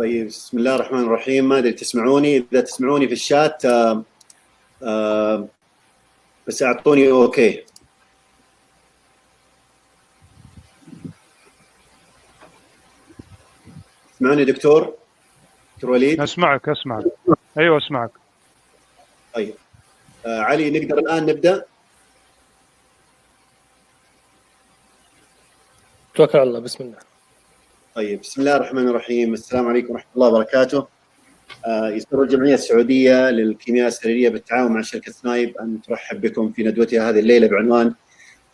طيب بسم الله الرحمن الرحيم. ما ادري تسمعوني؟ اذا تسمعوني في الشات بس اعطوني اوكي. تسمعني دكتور وليد؟ اسمعك ايوه اسمعك. طيب علي، نقدر الان نبدا؟ توكل على الله. بسم الله. طيب بسم الله الرحمن الرحيم. السلام عليكم ورحمه الله وبركاته. يسر الجمعيه السعوديه للكيمياء السريريه بالتعاون مع شركه سنايب ان ترحب بكم في ندوتها هذه الليله بعنوان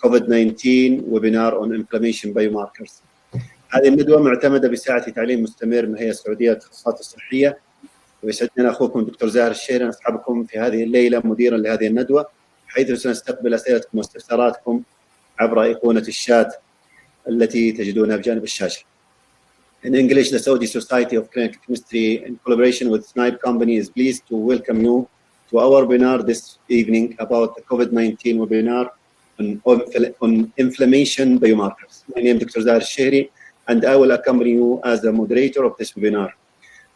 COVID-19 ويبينار اون انفلاميشن بايوماركرز. هذه الندوه معتمده بساعه تعليم مستمر من الهيئه السعوديه للتخصصات الصحيه، ويسعدنا اخوكم الدكتور زاهر الشهري نصحبكم في هذه الليله مديرا لهذه الندوه، حيث سنستقبل اسئلتكم واستفساراتكم عبر ايقونه الشات التي تجدونها بجانب الشاشه. In English, the Saudi Society of Clinical Chemistry, in collaboration with Snibe Company, is pleased to welcome you to our webinar this evening about the COVID-19 webinar on inflammation biomarkers. My name is Dr. Zahar Shehri, and I will accompany you as the moderator of this webinar.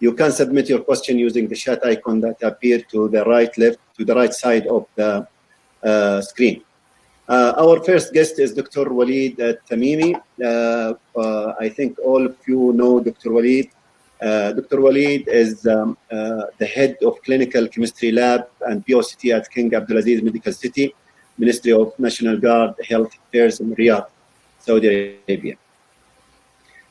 You can submit your question using the chat icon that appear to the right side of the screen. Our first guest is Dr. Walid Tamimi. I think all of you know Dr. Walid. Dr. Walid is the head of Clinical Chemistry Lab and POCT at King Abdulaziz Medical City, Ministry of National Guard Health Affairs in Riyadh, Saudi Arabia.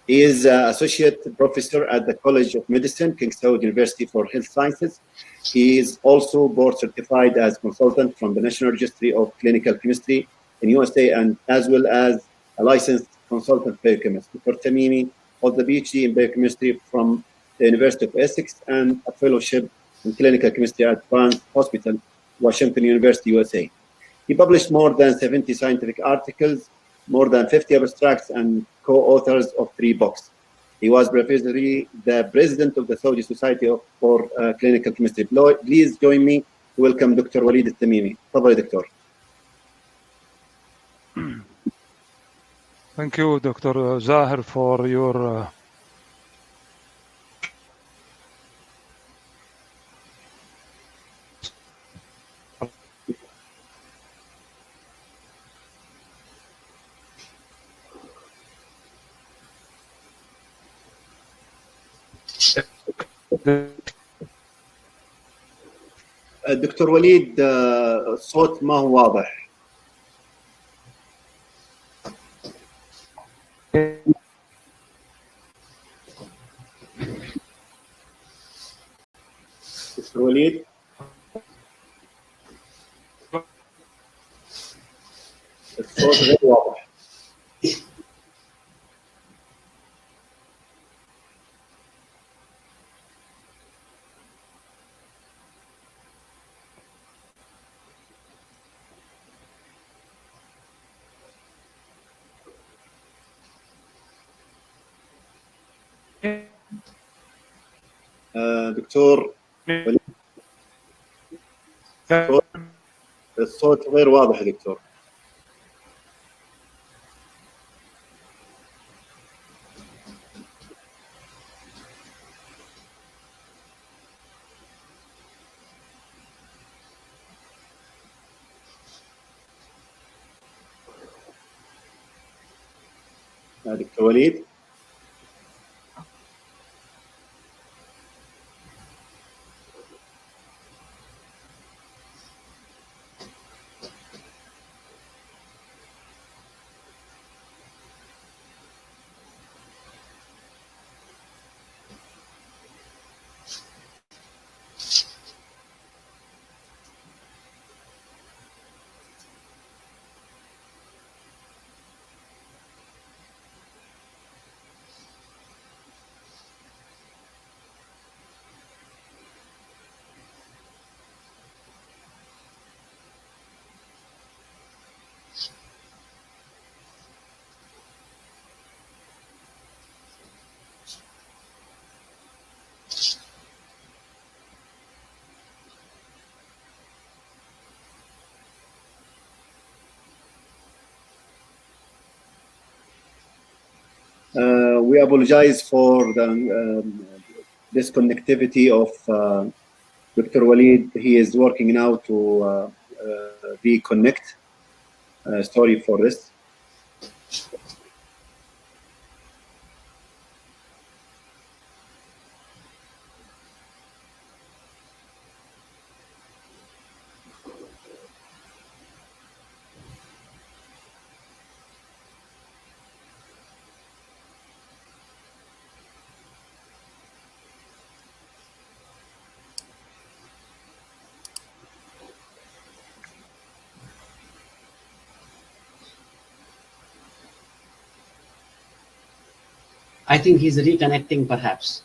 He is Associate Professor at the College of Medicine, King Saud University for Health Sciences. He is also board certified as consultant from the National Registry of Clinical Chemistry in USA, and as well as a licensed consultant biochemist. Dr. Tamimi holds a PhD in biochemistry from the University of Essex and a fellowship in clinical chemistry at Barnes Hospital, Washington University, USA. He published more than 70 scientific articles, more than 50 abstracts, and co-authors of 3 books. He was previously the president of the Saudi Society for Clinical Chemistry. Please join me to welcome Dr. Walid Tamimi. تفضل دكتور. Thank you, Dr. Zahir, for your دكتور وليد الصوت ما هو واضح. دكتور وليد الصوت غير واضح. دكتور وليد الصوت غير واضح يا دكتور. دكتور وليد we apologize for the disconnectivity of Dr. Walid. He is working now to reconnect. Sorry for this. I think he's reconnecting perhaps.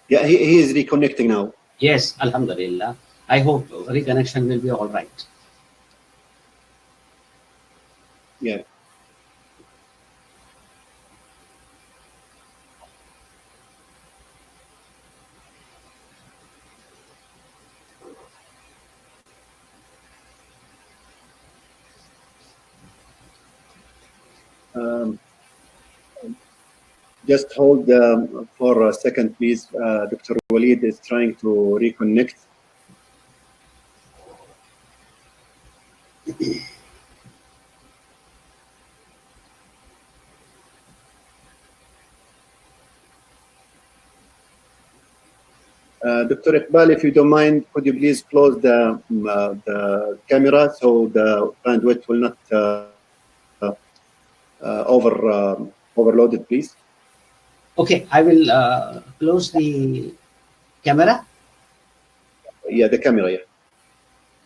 Yeah, he is reconnecting now. Yes, Alhamdulillah. I hope reconnection will be all right. Yeah. Just hold for a second, please. Dr. Walid is trying to reconnect. Dr. Iqbal, if you don't mind, could you please close the camera so the bandwidth will not overloaded, please. Okay, I will close the camera. Yeah, the camera, yeah.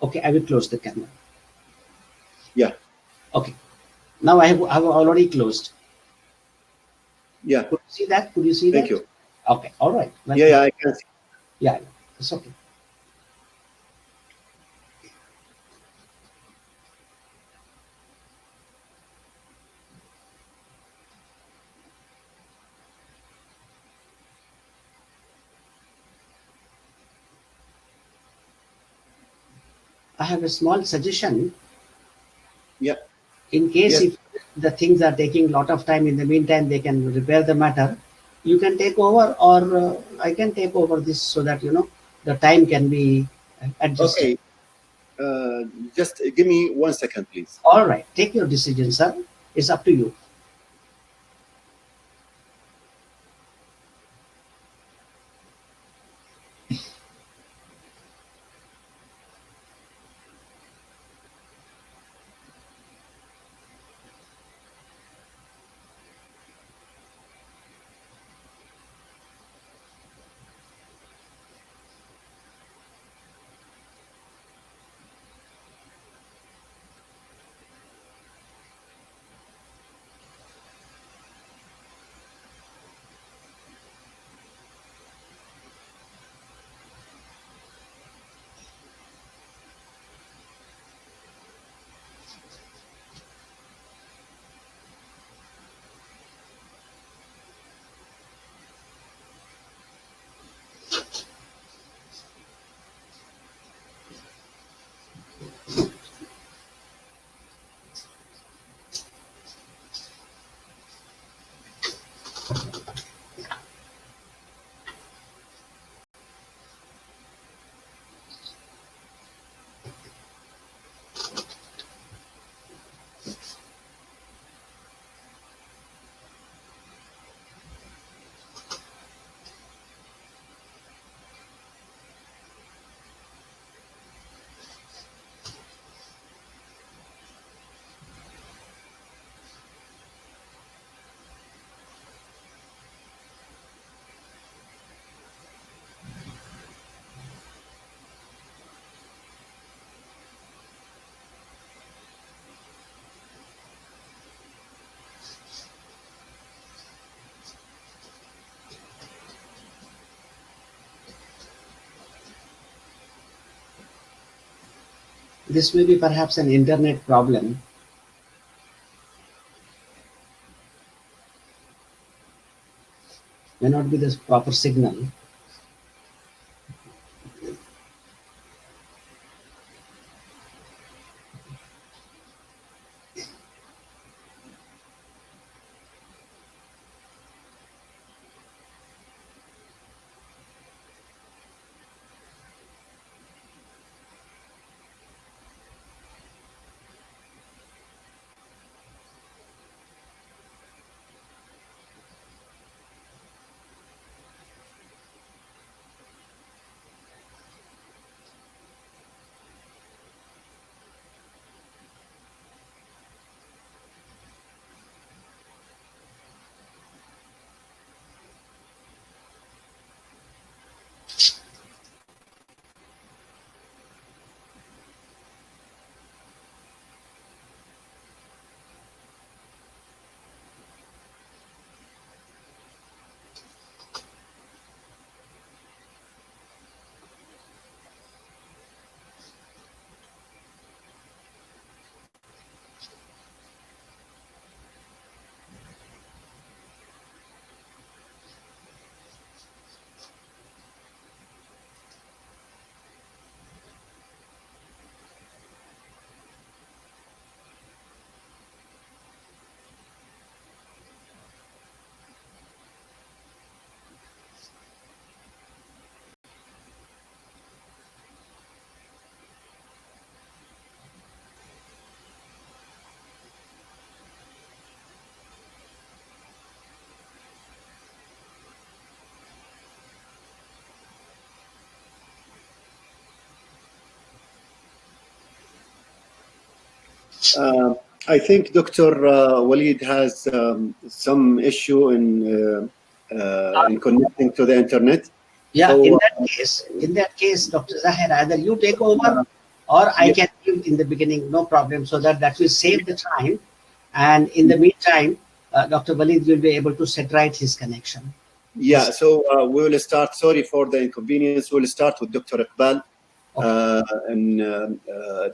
Okay, I will close the camera. Yeah. Okay. Now I have already closed. Yeah. Could you see that? Could you see that? Thank you. Okay, all right. Yeah, I can see. Yeah, it's okay. I have a small suggestion. Yeah. In case Yes. if the things are taking a lot of time, in the meantime, they can repair the matter. You can take over, or I can take over this so that, you know, the time can be adjusted. Okay. Just give me 1 second, please. All right. Take your decision, sir. It's up to you. This may be perhaps an internet problem. May not be the proper signal. I think Dr. Walid has some issue in connecting to the internet. Yeah, So, in that case, Dr. Zahir, either you take over or I can give in the beginning, no problem, so that will save the time. And in the meantime, Dr. Walid will be able to set right his connection. Yeah, so we will start. Sorry for the inconvenience. We'll start with Dr. Iqbal.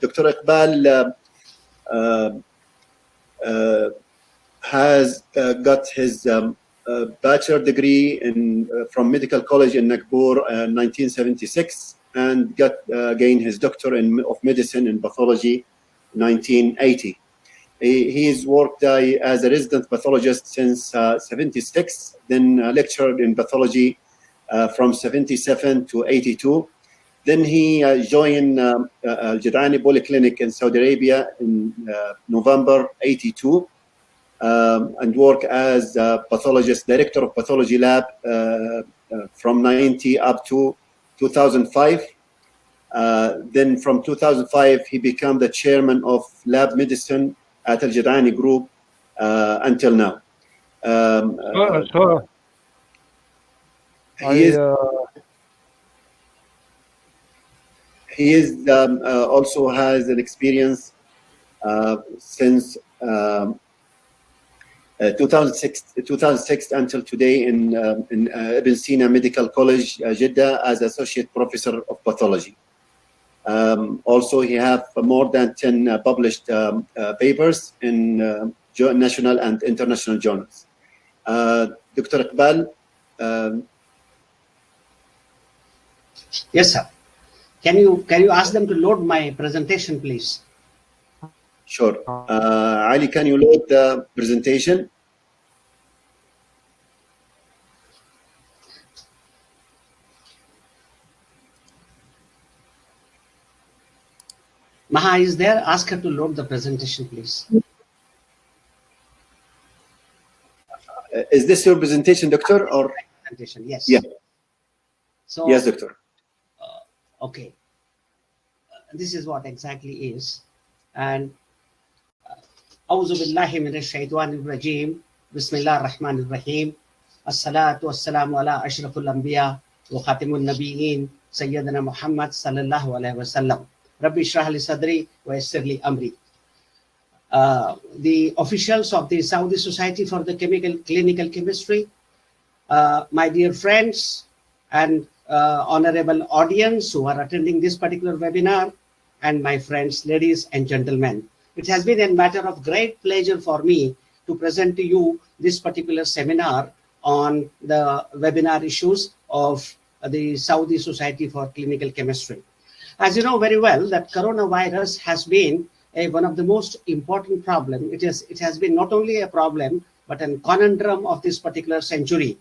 Dr. Iqbal has got his bachelor degree from Medical College in Nagpur in 1976 and gained his doctor of medicine in pathology 1980. He's worked as a resident pathologist since 76, then lectured in pathology from 77 to 82. Then he joined Al-Jad'ani Polyclinic in Saudi Arabia in November 82 and worked as a pathologist, director of pathology lab from 90 up to 2005. Then from 2005, he became the chairman of lab medicine at Al-Jad'ani Group until now. He is also has an experience since 2006 until today in Ibn Sina Medical College, Jeddah, as associate professor of pathology. Also, he have more than 10 published papers in national and international journals. Dr. Iqbal. Yes, sir. Can you ask them to load my presentation, please? Sure. Ali, can you load the presentation? Maha is there. Ask her to load the presentation, please. Is this your presentation, doctor? Or presentation? Yes. Yeah. So yes, doctor. Okay. This is what exactly is. And أعوذ بالله من الشيطان الرجيم بسم الله الرحمن الرحيم الصلاة والسلام على أشرف الأنبياء وخاتم النبيين سيدنا محمد صلى الله عليه وسلم ربي اشرح لي صدري ويسر لي أمري. The officials of the Saudi Society for the Clinical Chemistry, my dear friends and honorable audience who are attending this particular webinar, and my friends, ladies and gentlemen. It has been a matter of great pleasure for me to present to you this particular seminar on the webinar issues of the Saudi Society for Clinical Chemistry. As you know very well, that coronavirus has been one of the most important problems. It has been not only a problem, but a conundrum of this particular century.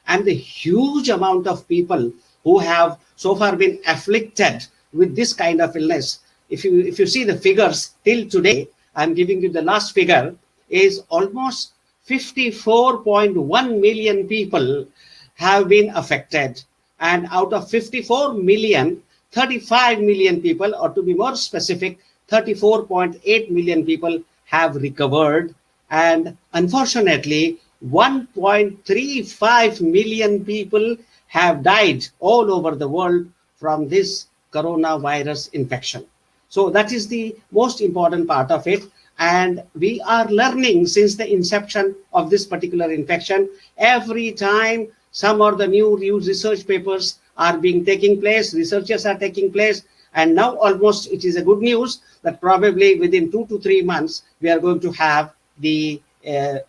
And the huge amount of people who have so far been afflicted with this kind of illness. If you see the figures till today, I'm giving you the last figure, is almost 54.1 million people have been affected. And out of 54 million, 35 million people, or to be more specific, 34.8 million people have recovered. And unfortunately, 1.35 million people have died all over the world from this coronavirus infection. So that is the most important part of it. And we are learning since the inception of this particular infection. Every time some of the new research papers are taking place, researchers are taking place. And now almost it is a good news that probably within 2 to 3 months, we are going to have the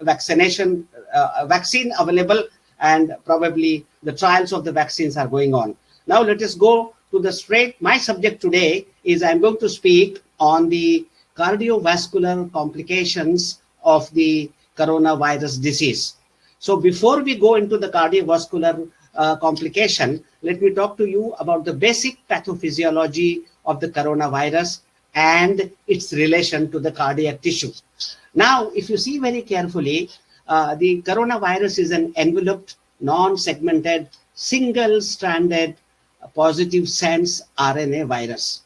vaccine available, and probably the trials of the vaccines are going on. Now let us go to the straight. My subject today is I'm going to speak on the cardiovascular complications of the coronavirus disease. So before we go into the cardiovascular complication, let me talk to you about the basic pathophysiology of the coronavirus and its relation to the cardiac tissue. Now, if you see very carefully, the coronavirus is an enveloped, non-segmented, single-stranded, positive sense RNA virus.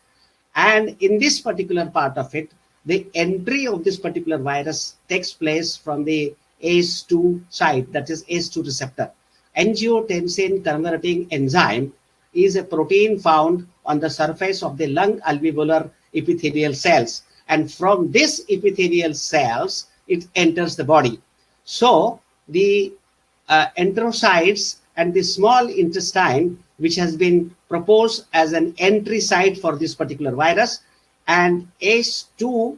And in this particular part of it, the entry of this particular virus takes place from the ACE2 site, that is ACE2 receptor. Angiotensin converting enzyme is a protein found on the surface of the lung alveolar epithelial cells. And from this epithelial cells, it enters the body. So the enterocytes and the small intestine, which has been proposed as an entry site for this particular virus, and ACE2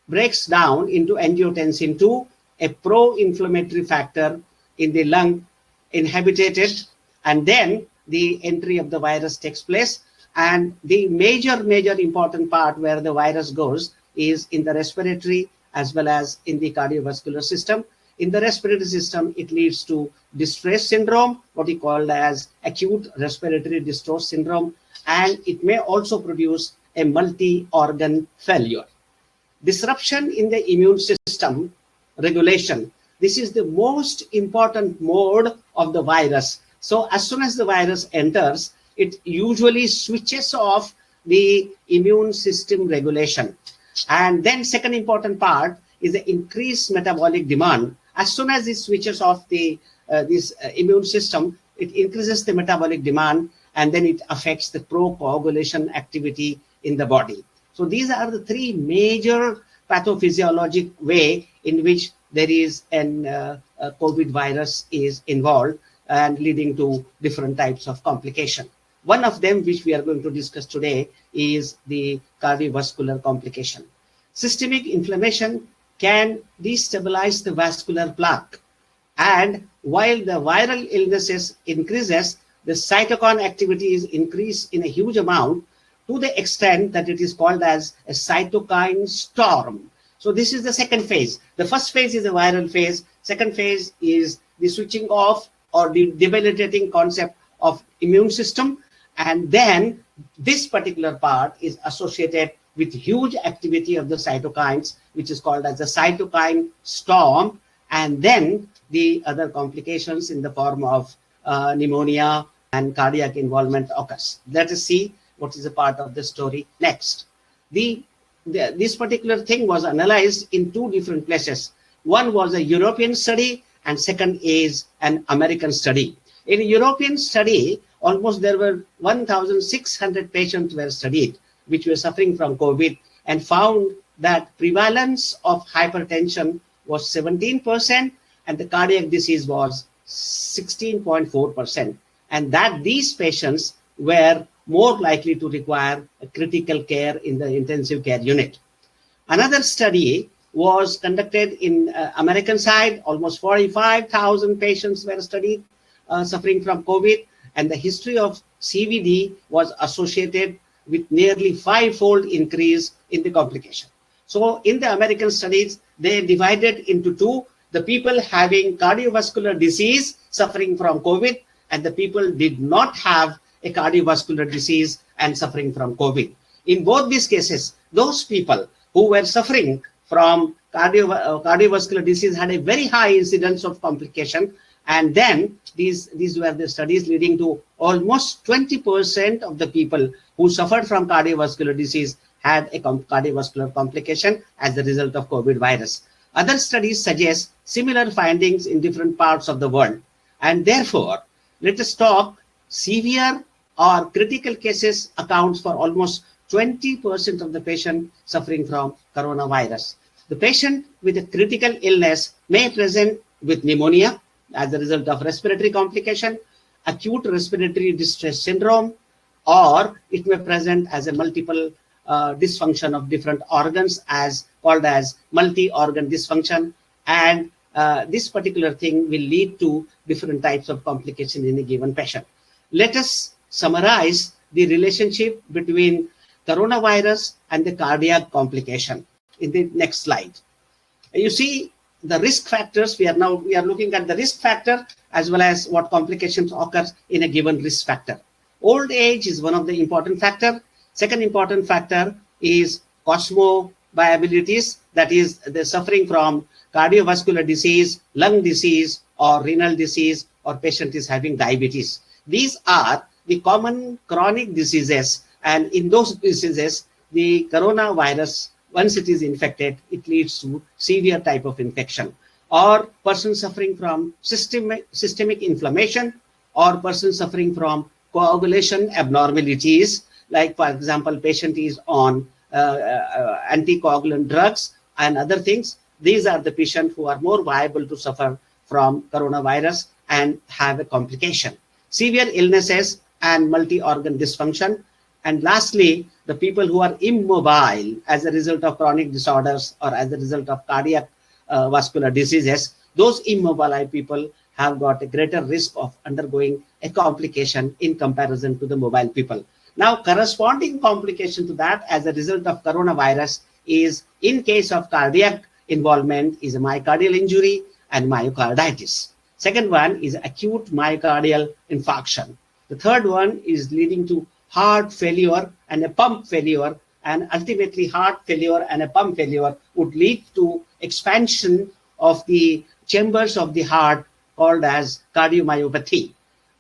breaks down into angiotensin 2, a pro-inflammatory factor in the lung inhibited, and then the entry of the virus takes place. And the major important part where the virus goes is in the respiratory as well as in the cardiovascular system. In the respiratory system, it leads to distress syndrome, what we call as acute respiratory distress syndrome, and it may also produce a multi-organ failure. Disruption in the immune system regulation. This is the most important mode of the virus. So as soon as the virus enters, it usually switches off the immune system regulation. And then second important part is the increased metabolic demand. As soon as it switches off the immune system, it increases the metabolic demand, and then it affects the pro-coagulation activity in the body. So these are the three major pathophysiologic way in which there is an COVID virus is involved and leading to different types of complication. One of them, which we are going to discuss today, is the cardiovascular complication. Systemic inflammation can destabilize the vascular plaque. And while the viral illnesses increases, the cytokine activity is increased in a huge amount to the extent that it is called as a cytokine storm. So this is the second phase. The first phase is the viral phase. Second phase is the switching off or the debilitating concept of immune system. And then this particular part is associated with huge activity of the cytokines, which is called as the cytokine storm. And then the other complications in the form of pneumonia and cardiac involvement occurs. Let us see what is a part of the story next. This particular thing was analyzed in two different places. One was a European study and second is an American study. In a European study, almost there were 1,600 patients were studied, which were suffering from COVID, and found that prevalence of hypertension was 17% and the cardiac disease was 16.4%, and that these patients were more likely to require a critical care in the intensive care unit. Another study was conducted in American side. Almost 45,000 patients were studied suffering from COVID, and the history of CVD was associated with nearly 5-fold increase in the complication. So in the American studies, they divided into two: the people having cardiovascular disease suffering from COVID, and the people did not have a cardiovascular disease and suffering from COVID. In both these cases, those people who were suffering from cardiovascular disease had a very high incidence of complication, and then these were the studies leading to almost 20% of the people who suffered from cardiovascular disease had a cardiovascular complication as a result of COVID virus. Other studies suggest similar findings in different parts of the world, and therefore let us talk severe or critical cases accounts for almost 20% of the patient suffering from coronavirus. The patient with a critical illness may present with pneumonia as a result of respiratory complication, acute respiratory distress syndrome, or it may present as a multiple dysfunction of different organs as called as multi-organ dysfunction, and this particular thing will lead to different types of complication in a given patient. Let us summarize the relationship between coronavirus and the cardiac complication in the next slide. You see the risk factors. We are looking at the risk factor as well as what complications occur in a given risk factor. Old age is one of the important factor. Second important factor is cosmobiobilities, that is the suffering from cardiovascular disease, lung disease, or renal disease, or patient is having diabetes. These are the common chronic diseases, and in those diseases, the coronavirus once it is infected, it leads to severe type of infection. Or person suffering from systemic inflammation, or person suffering from coagulation abnormalities, like for example, patient is on anticoagulant drugs and other things. These are the patients who are more viable to suffer from coronavirus and have a complication. Severe illnesses and multi-organ dysfunction. And lastly, the people who are immobile as a result of chronic disorders or as a result of cardiac vascular diseases, those immobile people have got a greater risk of undergoing a complication in comparison to the mobile people. Now, corresponding complication to that as a result of coronavirus is, in case of cardiac involvement, is a myocardial injury and myocarditis. Second one is acute myocardial infarction. The third one is leading to heart failure and a pump failure, and ultimately heart failure and a pump failure would lead to expansion of the chambers of the heart called as cardiomyopathy.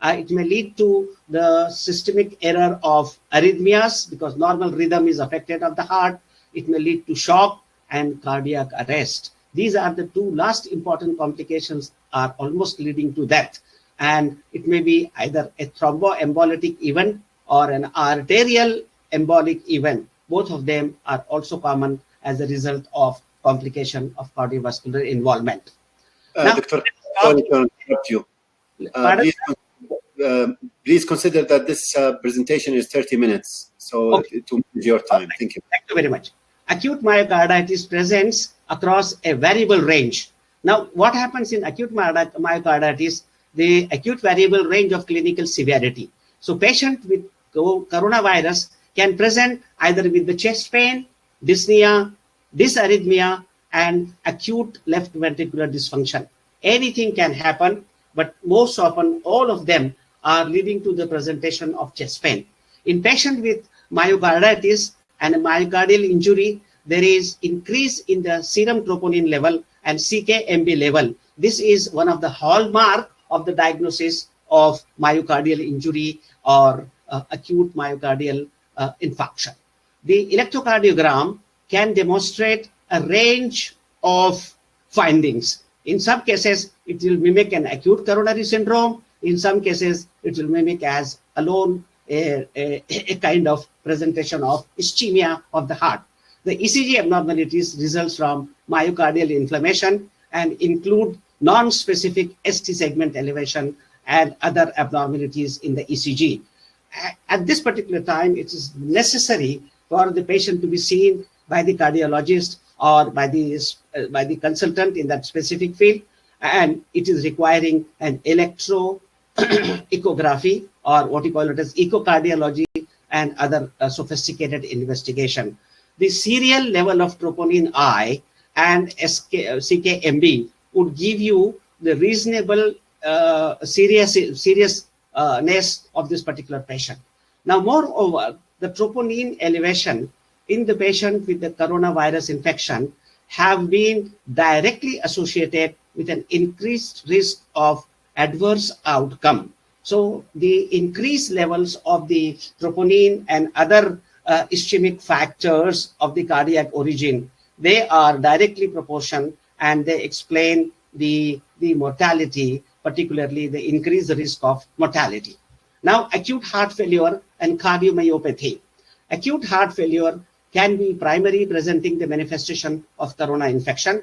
It may lead to the systemic error of arrhythmias because normal rhythm is affected of the heart. It may lead to shock and cardiac arrest. These are the two last important complications, are almost leading to death. And it may be either a thromboembolic event or an arterial embolic event. Both of them are also common as a result of complication of cardiovascular involvement. Now, Doctor, sorry to interrupt you. Please consider that this presentation is 30 minutes, so okay, to manage your time. Okay. Thank you. Thank you very much. Acute myocarditis presents across a variable range. Now, what happens in acute myocarditis? The acute variable range of clinical severity. So, patient with coronavirus can present either with the chest pain, dyspnea, dysarrhythmia, and acute left ventricular dysfunction. Anything can happen, but most often all of them are leading to the presentation of chest pain. In patient with myocarditis and a myocardial injury, there is increase in the serum troponin level and CK-MB level. This is one of the hallmark of the diagnosis of myocardial injury or acute myocardial infarction. The electrocardiogram can demonstrate a range of findings. In some cases, it will mimic an acute coronary syndrome. In some cases, it will mimic as alone a kind of presentation of ischemia of the heart. The ECG abnormalities results from myocardial inflammation and include non-specific ST segment elevation and other abnormalities in the ECG. At this particular time, it is necessary for the patient to be seen by the cardiologist or by the consultant in that specific field, and it is requiring an electroechography or what you call it as echocardiology and other sophisticated investigation. The serial level of troponin I and CK-MB would give you the reasonable seriousness of this particular patient. Now, moreover, the troponin elevation in the patient with the coronavirus infection have been directly associated with an increased risk of adverse outcome. So the increased levels of the troponin and other ischemic factors of the cardiac origin, they are directly proportional and they explain the mortality, particularly the increased risk of mortality. Now, acute heart failure and cardiomyopathy. Acute heart failure can be primary presenting the manifestation of corona infection.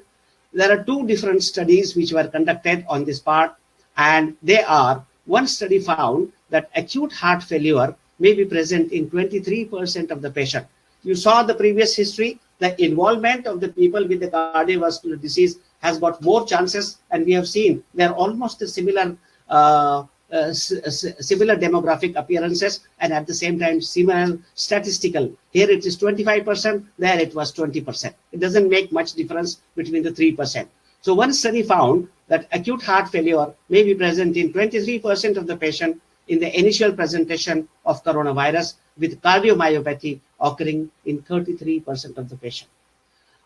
There are two different studies which were conducted on this part, and they are, one study found that acute heart failure may be present in 23% of the patient. You saw the previous history, the involvement of the people with the cardiovascular disease has got more chances, and we have seen they're almost a similar similar demographic appearances, and at the same time similar statistical. Here it is 25%, there it was 20%. It doesn't make much difference between the 3%. So one study found that acute heart failure may be present in 23% of the patient in the initial presentation of coronavirus, with cardiomyopathy occurring in 33% of the patient.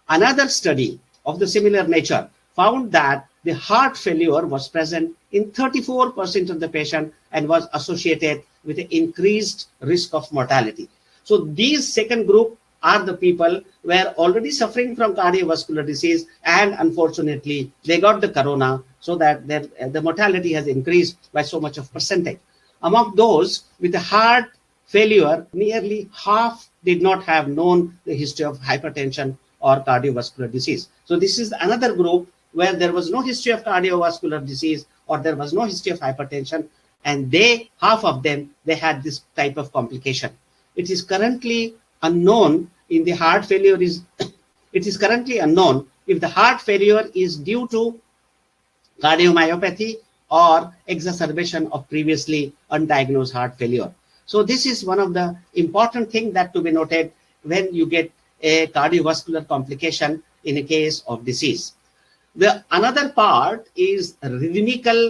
Another study of the similar nature found that the heart failure was present in 34% of the patient and was associated with an increased risk of mortality. So these second group are the people who were already suffering from cardiovascular disease, and unfortunately they got the corona, so that the mortality has increased by so much of percentage. Among those with a heart failure, nearly half did not have known the history of hypertension or cardiovascular disease. So this is another group where there was no history of cardiovascular disease or there was no history of hypertension, and half of them, they had this type of complication. It is currently unknown in the heart failure it is currently unknown if the heart failure is due to cardiomyopathy or exacerbation of previously undiagnosed heart failure. So this is one of the important things that to be noted when you get a cardiovascular complication in a case of disease. The another part is rhythmical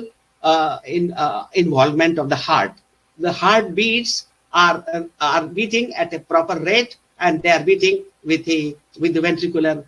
involvement of the heart. The heartbeats are beating at a proper rate, and they are beating with the ventricular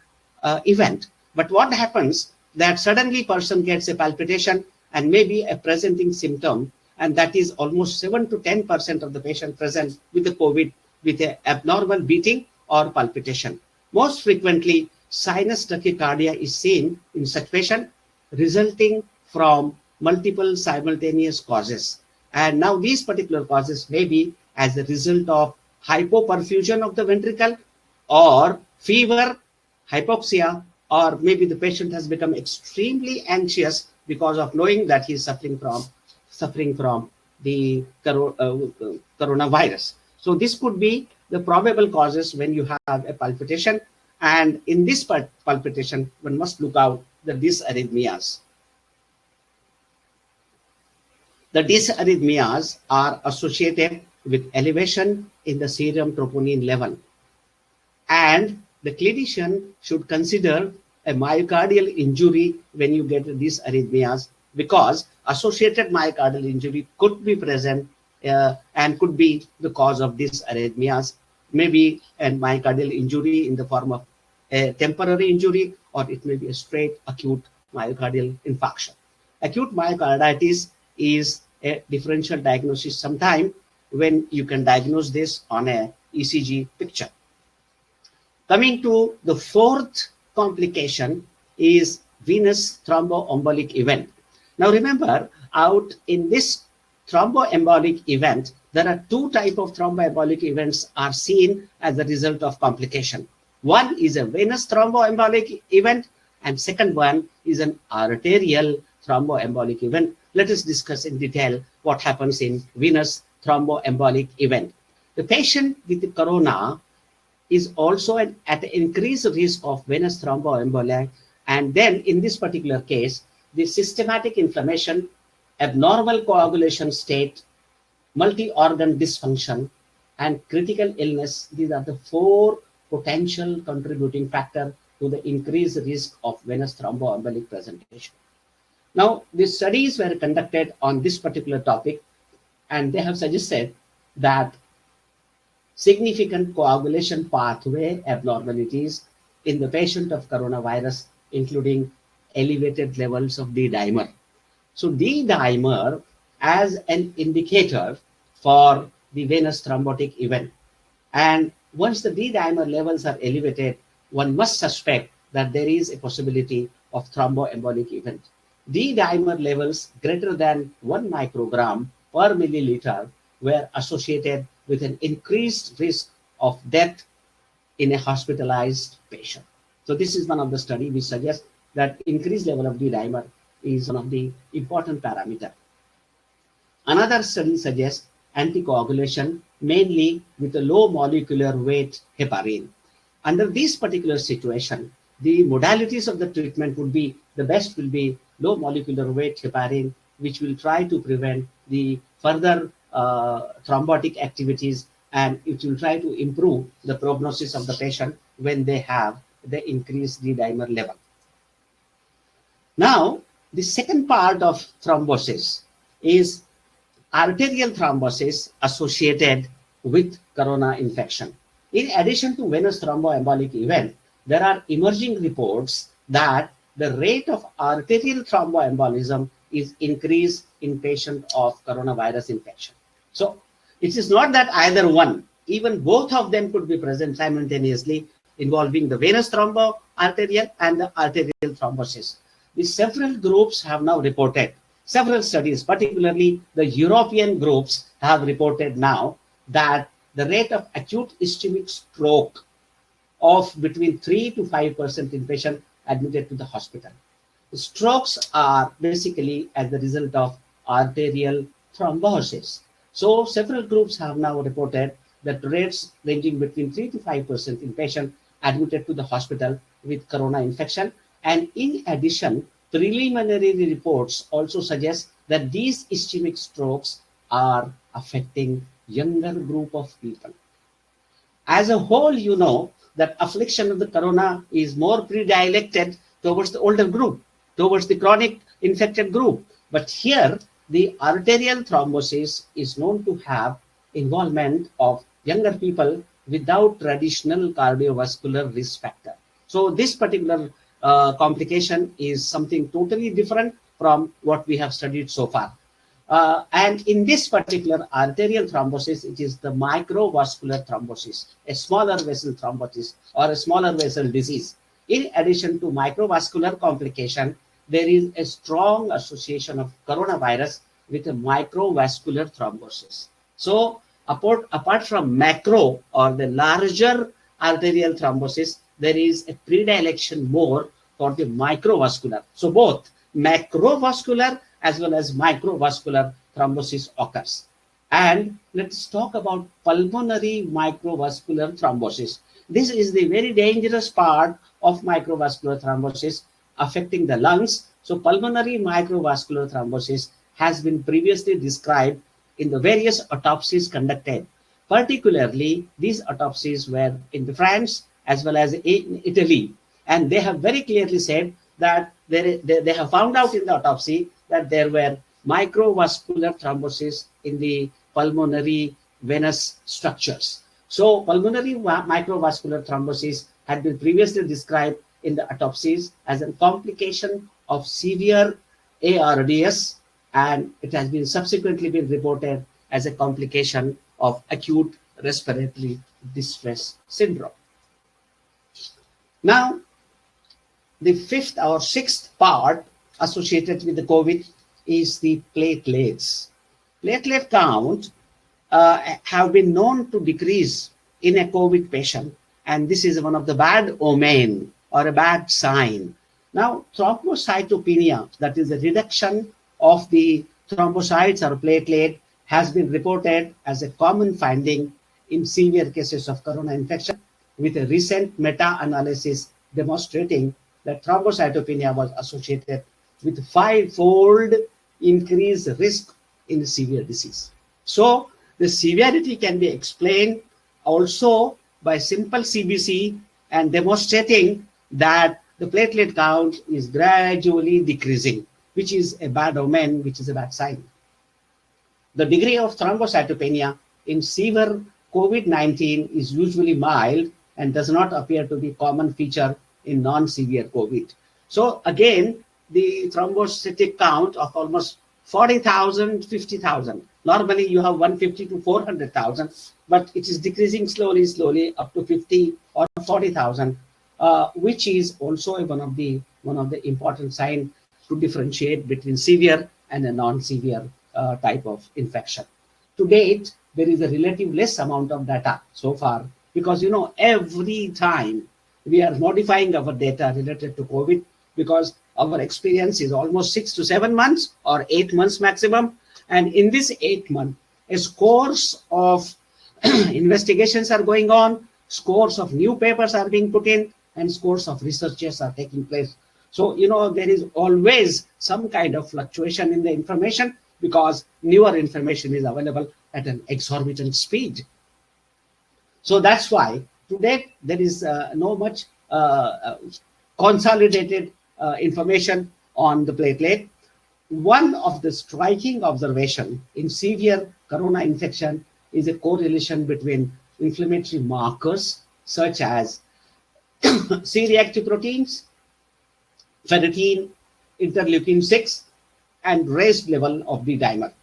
event. But what happens that suddenly person gets a palpitation and maybe a presenting symptom, and that is almost 7 to 10% of the patient present with the COVID with an abnormal beating or palpitation. Most frequently, sinus tachycardia is seen in such patient, resulting from multiple simultaneous causes. And now these particular causes may be as a result of hypoperfusion of the ventricle, or fever, hypoxia, or maybe the patient has become extremely anxious because of knowing that he is suffering from the coronavirus. So this could be the probable causes when you have a palpitation, and in this palpitation one must look out the dysarrhythmias. The dysarrhythmias are associated with elevation in the serum troponin level, and the clinician should consider a myocardial injury when you get these arrhythmias, because associated myocardial injury could be present and could be the cause of these arrhythmias. Maybe a myocardial injury in the form of a temporary injury, or it may be a straight acute myocardial infarction. Acute myocarditis is a differential diagnosis sometime when you can diagnose this on a ECG picture. Coming to the fourth complication is venous thromboembolic event. Now remember, out in this thromboembolic event, there are two types of thromboembolic events are seen as a result of complication. One is a venous thromboembolic event, and second one is an arterial thromboembolic event. Let us discuss in detail what happens in venous thromboembolic event. The patient with the corona is also at an increased risk of venous thromboembolic, and then in this particular case, the systematic inflammation, abnormal coagulation state, multi-organ dysfunction, and critical illness, these are the four potential contributing factors to the increased risk of venous thromboembolic presentation. Now, the studies were conducted on this particular topic, and they have suggested that significant coagulation pathway abnormalities in the patient of coronavirus, including elevated levels of D-dimer. So D-dimer as an indicator for the venous thrombotic event. And once the D-dimer levels are elevated, one must suspect that there is a possibility of thromboembolic event. D-dimer levels greater than 1 microgram per milliliter were associated with an increased risk of death in a hospitalized patient. So this is one of the studies which suggests that increased level of D-dimer is one of the important parameters. Another study suggests anticoagulation, mainly with a low molecular weight heparin. Under this particular situation, the modalities of the treatment would be, the best will be low molecular weight heparin, which will try to prevent the further thrombotic activities, and it will try to improve the prognosis of the patient when they have the increased D-dimer level. Now, the second part of thrombosis is arterial thrombosis associated with corona infection. In addition to venous thromboembolic event, there are emerging reports that the rate of arterial thromboembolism is increased in patient of coronavirus infection. So it is not that either one. even both of them could be present simultaneously, involving the venous thromboarterial and the arterial thrombosis. The several groups have now reported, several studies, particularly the European groups, have reported now that the rate of acute ischemic stroke of between 3 to 5% in patients admitted to the hospital. The strokes are basically as the result of arterial thrombosis. So several groups have now reported that rates ranging between 3 to 5% in patients admitted to the hospital with corona infection. And in addition, preliminary reports also suggest that these ischemic strokes are affecting younger group of people. As a whole, you know that affliction of the corona is more predilected towards the older group, towards the chronic infected group. But here, the arterial thrombosis is known to have involvement of younger people without traditional cardiovascular risk factor. So this particular complication is something totally different from what we have studied so far. And in this particular arterial thrombosis, it is the microvascular thrombosis, a smaller vessel thrombosis or a smaller vessel disease. In addition to microvascular complication, there is a strong association of coronavirus with a microvascular thrombosis. So apart from macro or the larger arterial thrombosis, there is a predilection more for the microvascular. So both macrovascular as well as microvascular thrombosis occurs. And let's talk about pulmonary microvascular thrombosis. This is the very dangerous part of microvascular thrombosis affecting the lungs. So pulmonary microvascular thrombosis has been previously described in the various autopsies conducted. Particularly, these autopsies were in France as well as in Italy. And they have very clearly said that they have found out in the autopsy that there were microvascular thrombosis in the pulmonary venous structures. So pulmonary microvascular thrombosis had been previously described in the autopsies as a complication of severe ARDS, and it has been subsequently been reported as a complication of acute respiratory distress syndrome. Now, the fifth or sixth part associated with the COVID is the platelets. Platelet count have been known to decrease in a COVID patient, and this is one of the bad omen or a bad sign. Now, thrombocytopenia, that is the reduction of the thrombocytes or platelet, has been reported as a common finding in severe cases of corona infection, with a recent meta-analysis demonstrating that thrombocytopenia was associated with 5-fold increased risk in severe disease. So the severity can be explained also by simple CBC and demonstrating that the platelet count is gradually decreasing, which is a bad omen, which is a bad sign. The degree of thrombocytopenia in severe COVID-19 is usually mild and does not appear to be a common feature in non-severe COVID. So again, the thrombocytic count of almost 40,000, 50,000. Normally you have 150 to 400,000, but it is decreasing slowly up to 50 or 40,000, which is also one of the important signs to differentiate between severe and a non-severe type of infection. To date, there is a relative less amount of data so far, because every time we are modifying our data related to COVID, because our experience is almost 6 to 7 months or 8 months maximum. And in this 8 months, a scores of investigations are going on, scores of new papers are being put in, and scores of researches are taking place. So, there is always some kind of fluctuation in the information because newer information is available at an exorbitant speed. So that's why to date, there is no much consolidated information on the platelet. One of the striking observation in severe corona infection is a correlation between inflammatory markers such as C-reactive proteins, ferritin, interleukin-6, and raised level of D dimer,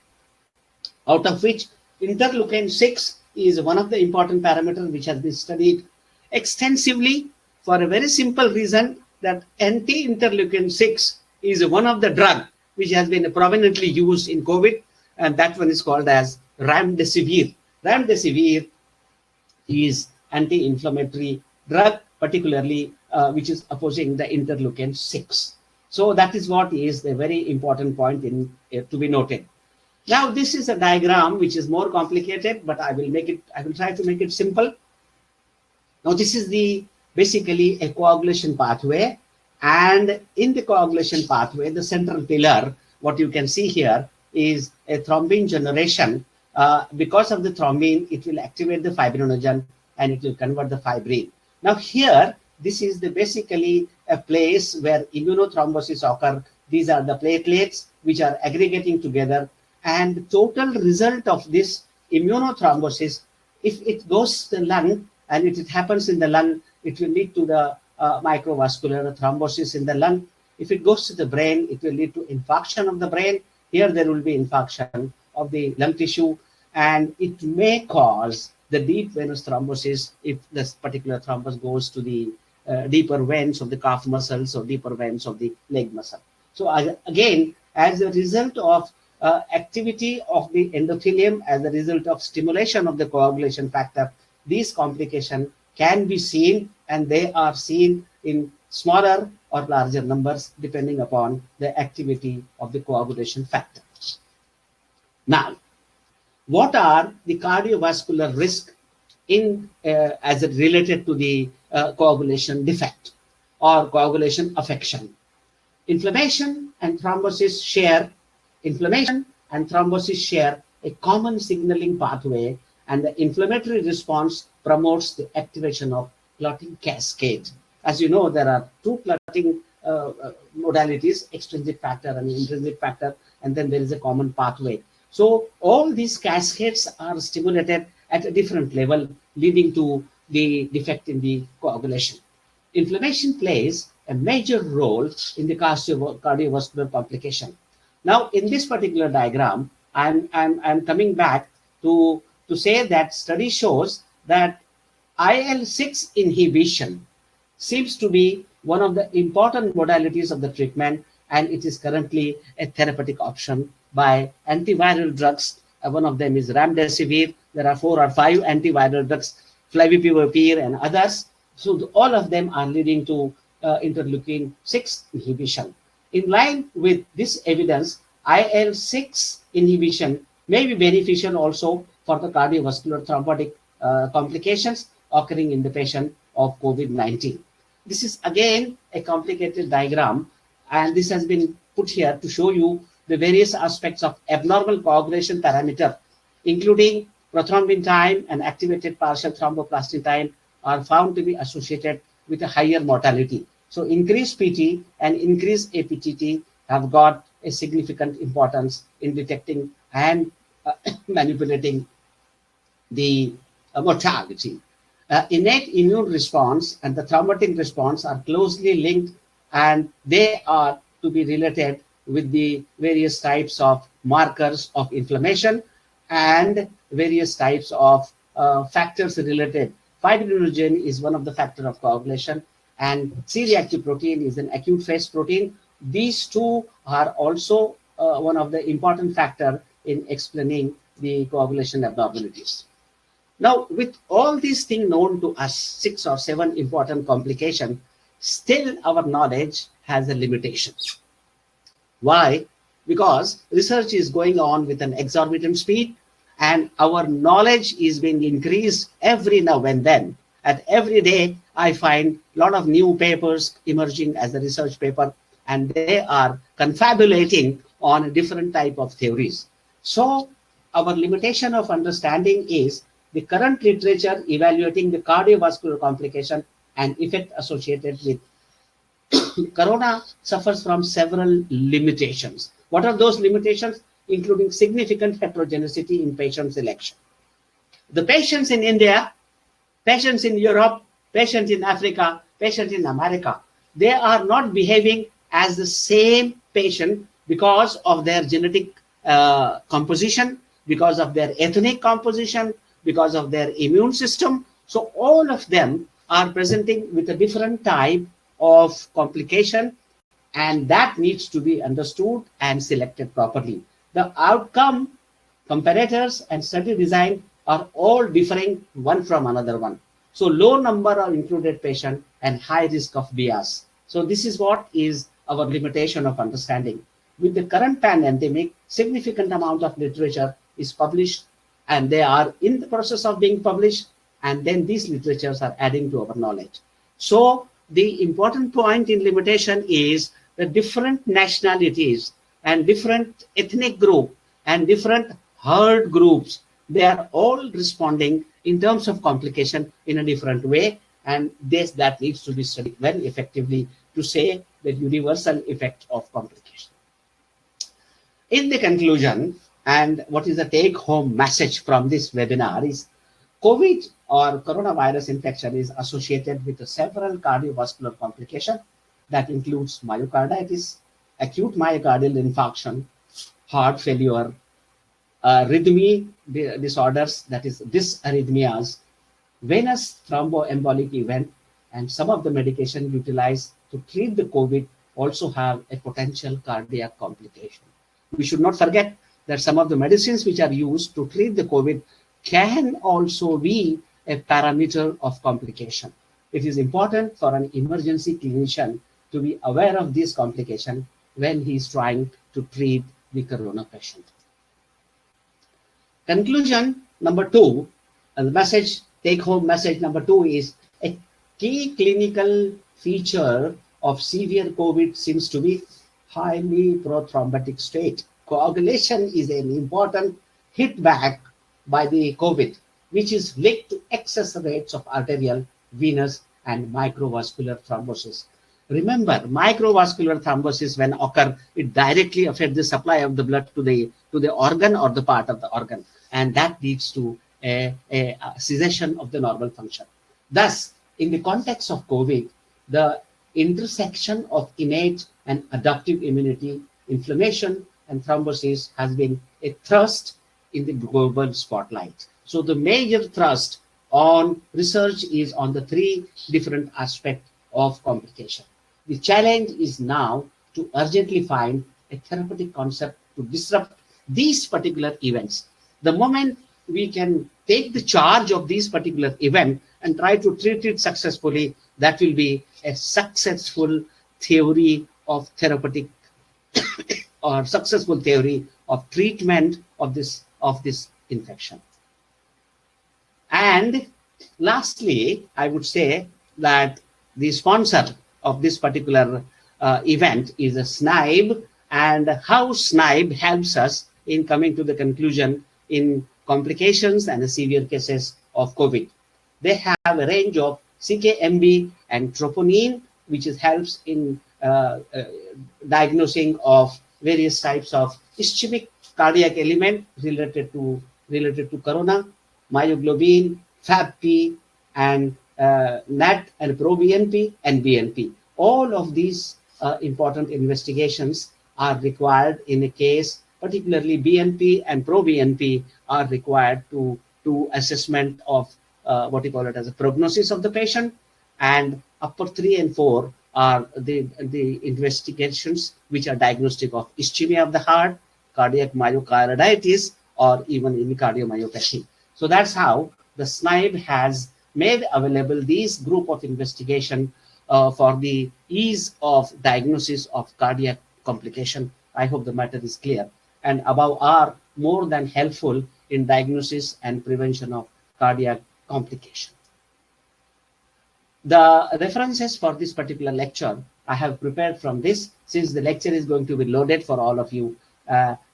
out of which interleukin-6 is one of the important parameters which has been studied extensively for a very simple reason that anti-interleukin 6 is one of the drug which has been prominently used in COVID, and that one is called as remdesivir. Remdesivir is anti-inflammatory drug, particularly which is opposing the interleukin 6. So that is what is the very important point to be noted. Now this is a diagram which is more complicated, but I will try to make it simple. Now this is basically a coagulation pathway, and in the coagulation pathway, the central pillar, what you can see here is a thrombin generation. Because of the thrombin, it will activate the fibrinogen and it will convert the fibrin. Now here, this is basically a place where immunothrombosis occur. These are the platelets which are aggregating together, and the total result of this immunothrombosis, if it goes to the lung and it happens in the lung, it will lead to the microvascular thrombosis in the lung. If it goes to the brain, it will lead to infarction of the brain. Here there will be infarction of the lung tissue, and it may cause the deep venous thrombosis if this particular thrombus goes to the deeper veins of the calf muscles or deeper veins of the leg muscle. So again, as a result of activity of the endothelium, as a result of stimulation of the coagulation factor, these complications can be seen, and they are seen in smaller or larger numbers depending upon the activity of the coagulation factor. Now, what are the cardiovascular risk as it related to the coagulation defect or coagulation affection? Inflammation and thrombosis share a common signaling pathway, and the inflammatory response promotes the activation of clotting cascade. As you know, there are two clotting modalities, extrinsic factor and intrinsic factor, and then there is a common pathway. So all these cascades are stimulated at a different level, leading to the defect in the coagulation. Inflammation plays a major role in the cardiovascular complication. Now, in this particular diagram, I'm coming back to say that study shows that IL-6 inhibition seems to be one of the important modalities of the treatment, and it is currently a therapeutic option by antiviral drugs. One of them is remdesivir. There are 4 or 5 antiviral drugs, flavipivir and others. So all of them are leading to interleukin 6 inhibition. In line with this evidence, IL-6 inhibition may be beneficial also for the cardiovascular thrombotic complications occurring in the patient of COVID-19. This is again a complicated diagram, and this has been put here to show you the various aspects of abnormal coagulation parameter, including prothrombin time and activated partial thromboplastin time, are found to be associated with a higher mortality. So increased PT and increased APTT have got a significant importance in detecting and manipulating the mortality. Innate immune response and the thrombotic response are closely linked, and they are to be related with the various types of markers of inflammation and various types of factors related. Fibrinogen is one of the factors of coagulation, and C-reactive protein is an acute phase protein. These two are also one of the important factors in explaining the coagulation abnormalities. Now, with all these things known to us, 6 or 7 important complications, still our knowledge has a limitation. Why? Because research is going on with an exorbitant speed, and our knowledge is being increased every now and then. And every day, I find a lot of new papers emerging as a research paper, and they are confabulating on a different type of theories. So our limitation of understanding is the current literature evaluating the cardiovascular complication and effect associated with corona suffers from several limitations. What are those limitations? Including significant heterogeneity in patient selection. The patients in India, patients in Europe, patients in Africa, patients in America, they are not behaving as the same patient because of their genetic composition, because of their ethnic composition, because of their immune system. So all of them are presenting with a different type of complication, and that needs to be understood and selected properly. The outcome, comparators, and study design are all differing one from another one. So low number of included patient and high risk of bias. So this is what is our limitation of understanding. With the current pandemic, significant amount of literature is published, and they are in the process of being published, and then these literatures are adding to our knowledge. So the important point in limitation is the different nationalities and different ethnic group and different herd groups, they are all responding in terms of complication in a different way, and that needs to be studied very effectively to say the universal effect of complication. In the conclusion, and what is the take-home message from this webinar is, COVID or coronavirus infection is associated with several cardiovascular complications that includes myocarditis, acute myocardial infarction, heart failure, arrhythmia disorders, that is dysarrhythmias, venous thromboembolic event, and some of the medication utilized to treat the COVID also have a potential cardiac complication. We should not forget that some of the medicines which are used to treat the COVID can also be a parameter of complication. It is important for an emergency clinician to be aware of this complication when he is trying to treat the corona patient. Conclusion number 2, and the message, take-home message number 2 is, a key clinical feature of severe COVID seems to be highly prothrombotic state. Coagulation is an important hit back by the COVID, which is linked to excess rates of arterial, venous, and microvascular thrombosis. Remember, microvascular thrombosis, when occur, it directly affects the supply of the blood to the organ or the part of the organ, and that leads to a cessation of the normal function. Thus, in the context of COVID, the intersection of innate and adaptive immunity, inflammation, and thrombosis has been a thrust in the global spotlight. So the major thrust on research is on the 3 different aspects of complication. The challenge is now to urgently find a therapeutic concept to disrupt these particular events. The moment we can take the charge of these particular event and try to treat it successfully, that will be a successful theory of therapeutic or successful theory of treatment of this infection. And lastly, I would say that the sponsor of this particular event is a Snibe, and how Snibe helps us in coming to the conclusion in complications and the severe cases of COVID. They have a range of CKMB and troponin, which helps in diagnosing of various types of ischemic cardiac element related to corona, myoglobin, FABP, and NAT and proBNP and BNP. All of these important investigations are required in a case, particularly BNP and proBNP are required to assessment of what you call it as a prognosis of the patient, and upper 3 and 4 are the investigations which are diagnostic of ischemia of the heart, cardiac myocarditis, or even in cardiomyopathy. So that's how the Snibe has made available these group of investigation for the ease of diagnosis of cardiac complication. I hope the matter is clear, and above are more than helpful in diagnosis and prevention of cardiac complication. The references for this particular lecture I have prepared from this. Since the lecture is going to be loaded for all of you,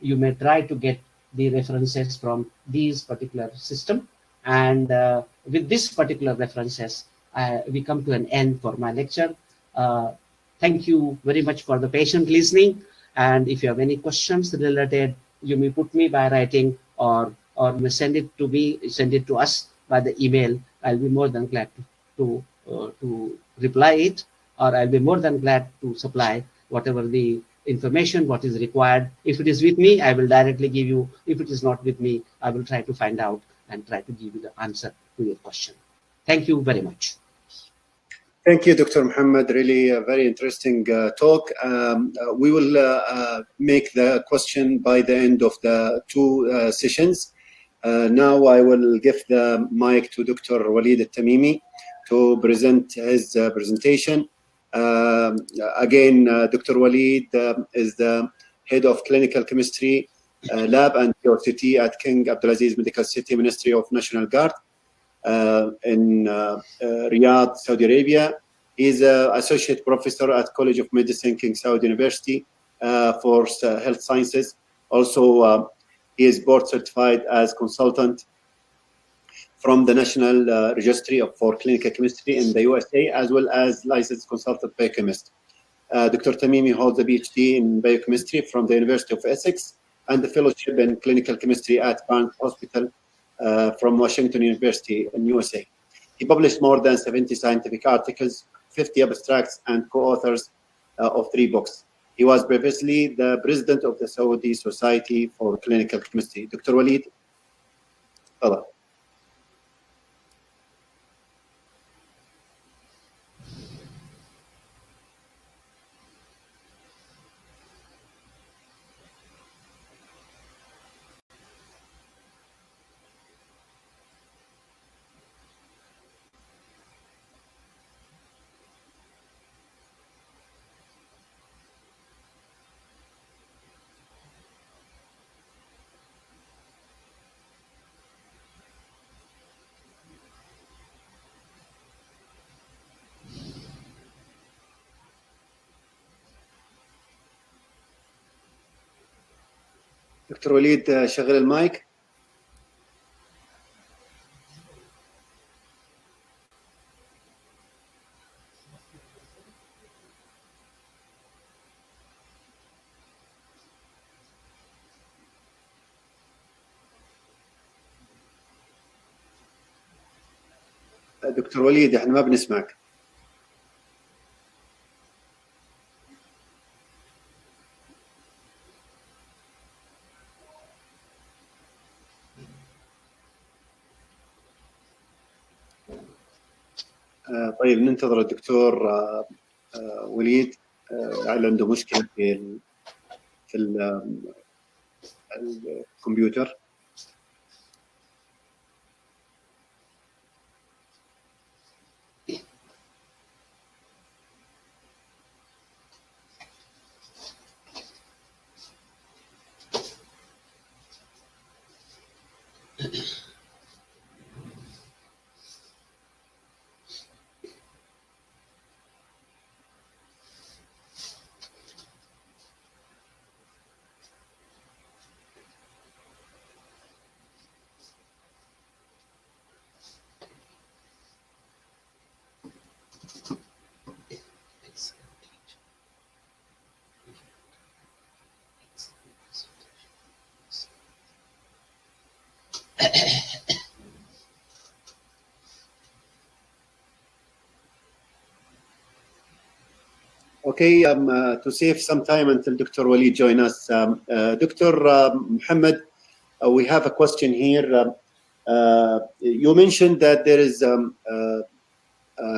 you may try to get the references from these particular system. And with this particular references, we come to an end for my lecture. Thank you very much for the patient listening. And if you have any questions related, you may put me by writing or may send it to me, send it to us by the email. I'll be more than glad to reply it, or I'll be more than glad to supply whatever the information what is required. If it is with me, I will directly give you. If it is not with me, I will try to find out and try to give you the answer to your question. Thank you very much. Thank you, Dr. Muhammad. Really a very interesting talk. We will make the question by the end of the two sessions. Now I will give the mic to Dr. Walid Al-Tamimi to present his presentation. Again, Dr. Walid is the head of clinical chemistry lab and POCT at King Abdulaziz Medical City Ministry of National Guard in Riyadh, Saudi Arabia. He is an associate professor at College of Medicine, King Saud University for health sciences. Also, he is board certified as consultant from the National Registry for Clinical Chemistry in the USA, as well as licensed consultant biochemist. Dr. Tamimi holds a PhD in biochemistry from the University of Essex and the fellowship in clinical chemistry at Barnes Hospital from Washington University in USA. He published more than 70 scientific articles, 50 abstracts, and co-authors of 3 books. He was previously the president of the Saudi Society for Clinical Chemistry. Dr. Walid, hello. دكتور وليد شغل المايك. دكتور وليد احنا ما بنسمعك. طيب ننتظر الدكتور وليد لعل عنده مشكلة في الكمبيوتر. Okay, to save some time until Dr. Walid join us, Dr. Muhammad, we have a question here. You mentioned that there is a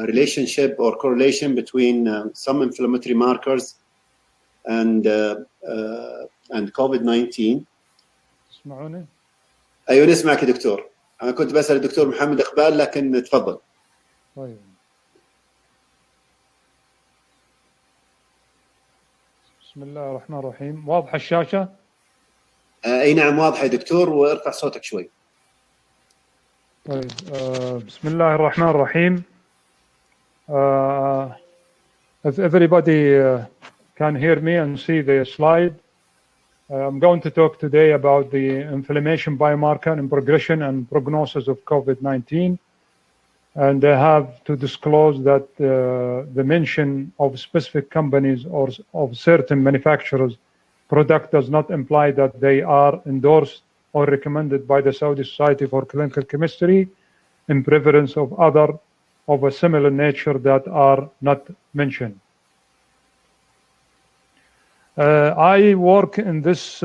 relationship or correlation between some inflammatory markers and COVID-19. تسمعوني؟ أيوة نسمعك يا دكتور. أنا كنت بسأل الدكتور محمد إقبال لكن تفضل. طيب. بسم الله الرحمن الرحيم. واضحة الشاشة؟ أي نعم واضحة يا دكتور وارفع صوتك شوي. طيب بسم الله الرحمن الرحيم. If everybody can hear me and see the slide, I'm going to talk today about the inflammation biomarker and progression and prognosis of COVID-19. And I have to disclose that the mention of specific companies or of certain manufacturers' product does not imply that they are endorsed or recommended by the Saudi Society for Clinical Chemistry in preference of other of a similar nature that are not mentioned. I work in this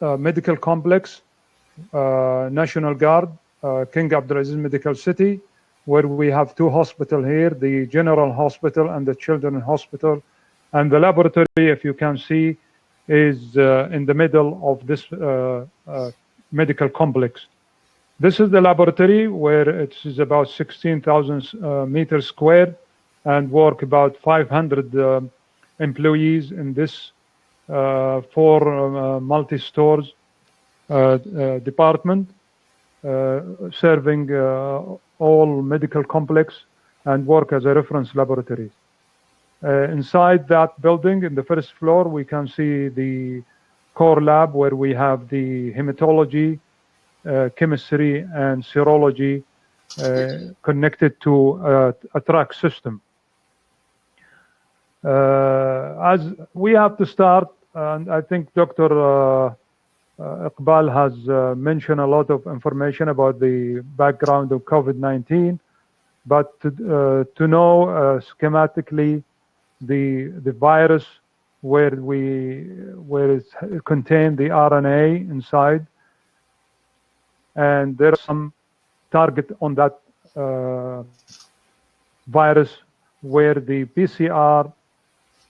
medical complex, National Guard, King Abdulaziz Medical City, where we have two hospitals here, the General Hospital and the Children's Hospital. And the laboratory, if you can see, is in the middle of this medical complex. This is the laboratory where it is about 16,000 meters square and work about 500 employees in this 4 multi-stores department, serving all medical complex and work as a reference laboratory. Inside that building, in the first floor, we can see the core lab where we have the hematology, chemistry, and serology connected to a track system. As we have to start, and I think Dr. Iqbal has mentioned a lot of information about the background of COVID-19, but to know schematically the virus where it contained the RNA inside, and there's some target on that virus where the PCR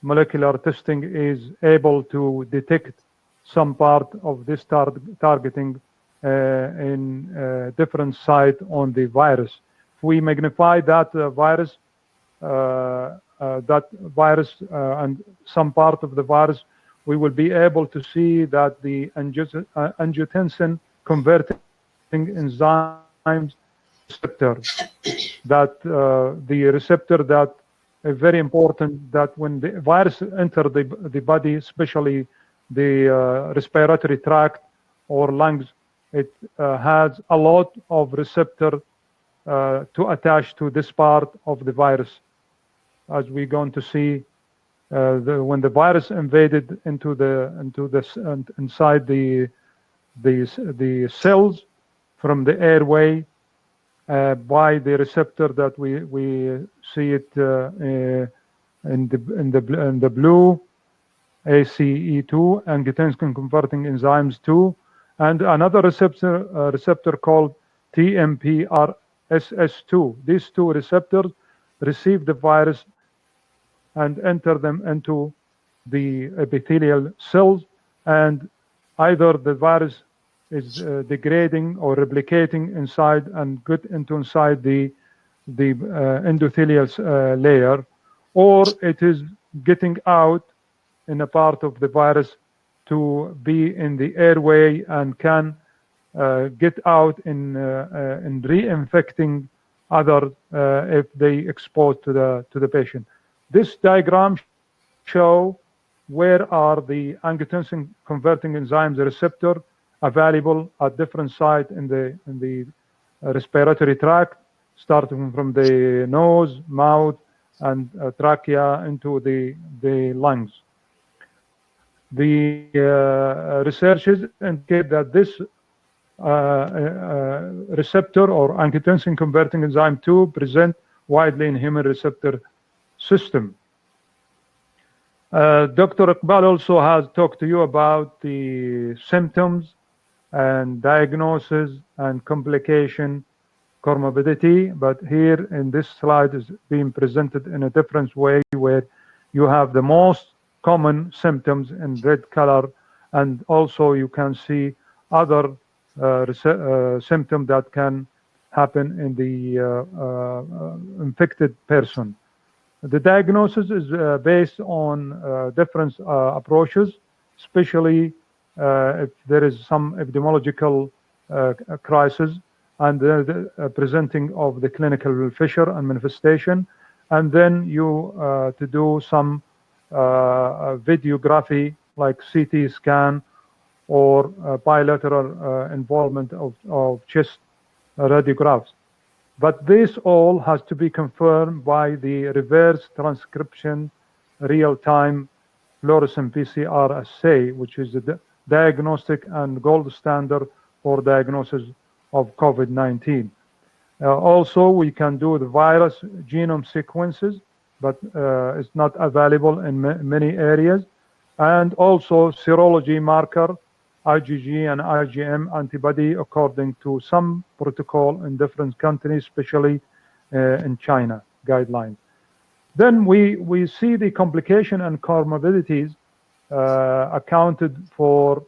molecular testing is able to detect some part of this targeting in different site on the virus. If we magnify that virus and some part of the virus, we will be able to see that the angiotensin converting enzymes receptor, that the receptor that is very important, that when the virus enter the body, especially the respiratory tract or lungs, it has a lot of receptor to attach to this part of the virus. As we're going to see, when the virus invaded inside the cells from the airway by the receptor that we see it in the blue, ACE2, angiotensin converting enzymes 2, and another receptor called TMPRSS2. These two receptors receive the virus and enter them into the epithelial cells, and either the virus is degrading or replicating inside and get inside the endothelial layer, or it is getting out in a part of the virus to be in the airway and can get out in reinfecting other if they expose to the patient. This diagram show where are the angiotensin converting enzymes receptor available at different sites in the respiratory tract, starting from the nose, mouth, and trachea into the lungs. The researchers indicate that this receptor or angiotensin converting enzyme 2 present widely in human receptor system. Dr. Iqbal also has talked to you about the symptoms and diagnosis and complication, comorbidity, but here in this slide is being presented in a different way, where you have the most common symptoms in red color, and also you can see other symptoms that can happen in the infected person. The diagnosis is based on different approaches, especially if there is some epidemiological crisis and the presenting of the clinical fissure and manifestation, and then you to do some videography like CT scan or bilateral involvement of chest radiographs. But this all has to be confirmed by the reverse transcription real-time fluorescent PCR assay, which is the diagnostic and gold standard for diagnosis of COVID-19. Also, we can do the virus genome sequences, but it's not available in many areas. And also serology marker IgG and IgM antibody according to some protocol in different countries, especially in China guidelines. Then we see the complication and comorbidities accounted for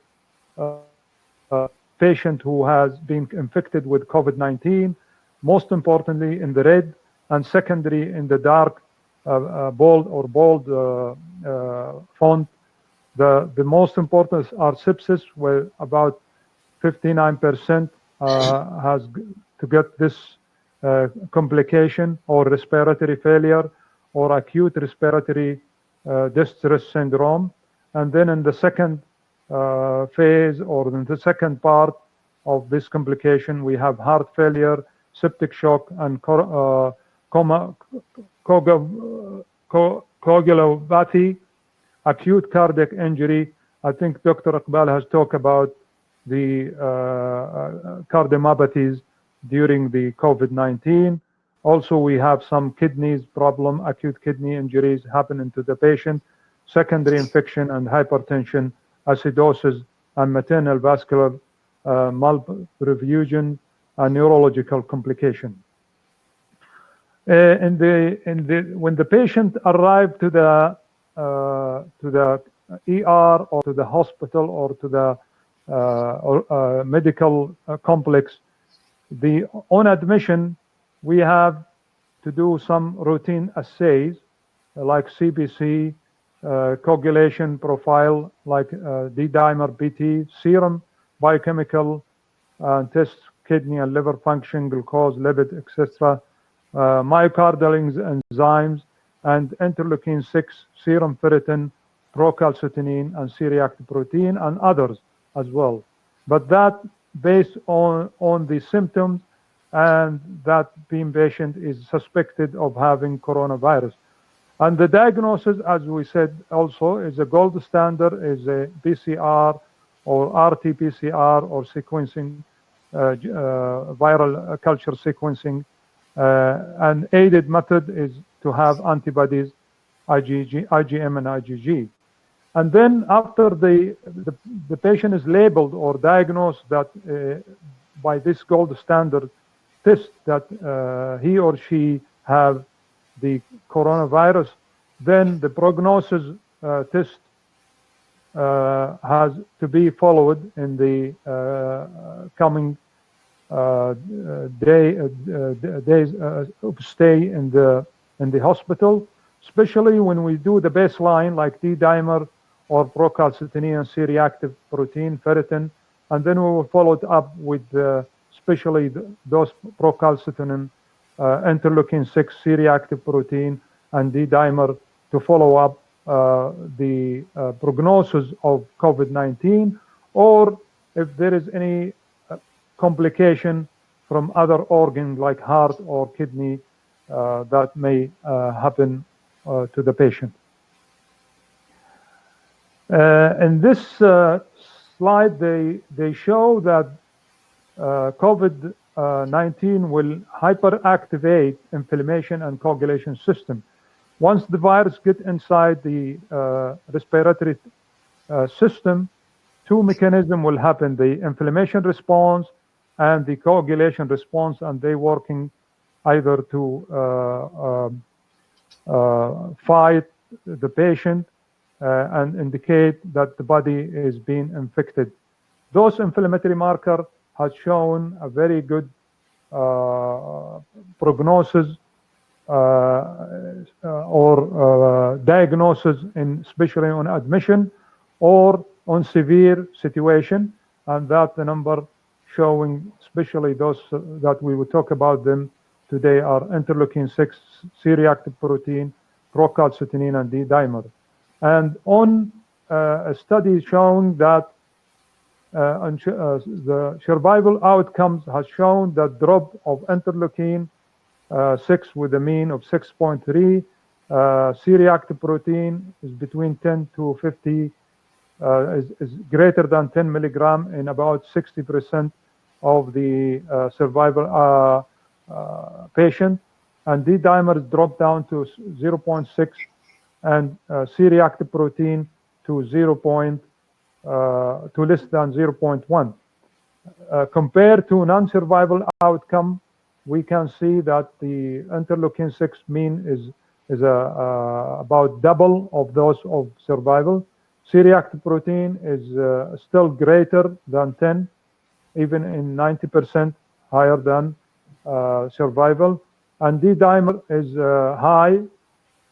patient who has been infected with COVID-19, most importantly in the red, and secondary in the dark bold font. The most important are sepsis, where about 59% has to get this complication, or respiratory failure, or acute respiratory distress syndrome. And then in the second phase, or in the second part of this complication, we have heart failure, septic shock, and coagulopathy, acute cardiac injury. I think Dr. Iqbal has talked about the cardiomyopathies during the COVID-19. Also, we have some kidneys problem, acute kidney injuries happening to the patient, secondary infection and hypertension, acidosis, and maternal vascular malperfusion, and neurological complication. When the patient arrived to the ER or to the hospital or to the medical complex, on admission, we have to do some routine assays like CBC, coagulation profile like D-dimer BT, serum biochemical tests, kidney and liver function, glucose, lipid, etc., myocardial enzymes, and interleukin-6, serum ferritin, procalcitonin, and C-reactive protein, and others as well. But that based on the symptoms, and that being patient is suspected of having coronavirus. And the diagnosis, as we said also, is a gold standard, is a PCR or RT-PCR or sequencing, viral culture sequencing. An aided method is to have antibodies, IgM and IgG. And then after the patient is labeled or diagnosed that by this gold standard test that he or she have the coronavirus, then the prognosis test has to be followed in the coming days of stay in the hospital, especially when we do the baseline like D-dimer or procalcitonin and C-reactive protein, ferritin, and then we will follow it up with especially those procalcitonin, interleukin-6, C-reactive protein, and D-dimer to follow up the prognosis of COVID-19, or if there is any complication from other organs like heart or kidney that may happen to the patient. In this slide, they show that COVID-19 will hyperactivate inflammation and coagulation system. Once the virus gets inside the respiratory system, two mechanisms will happen: the inflammation response and the coagulation response, and they working either to fight the patient and indicate that the body is being infected. Those inflammatory markers has shown a very good prognosis or diagnosis, especially on admission or on severe situation, and that the number showing, especially those that we will talk about them today, are interleukin-6, C-reactive protein, procalcitonin, and D-dimer. And on a study showing that the survival outcomes has shown that drop of interleukin-6 with a mean of 6.3, C-reactive protein is between 10 to 50, is greater than 10 milligram in about 60% of the survival patient, and D-dimer is dropped down to 0.6, and C-reactive protein to 0.3. to less than 0.1. Compared to non-survival outcome, we can see that the interleukin-6 mean is about double of those of survival. C-reactive protein is still greater than 10, even in 90% higher than survival. And D-dimer is high,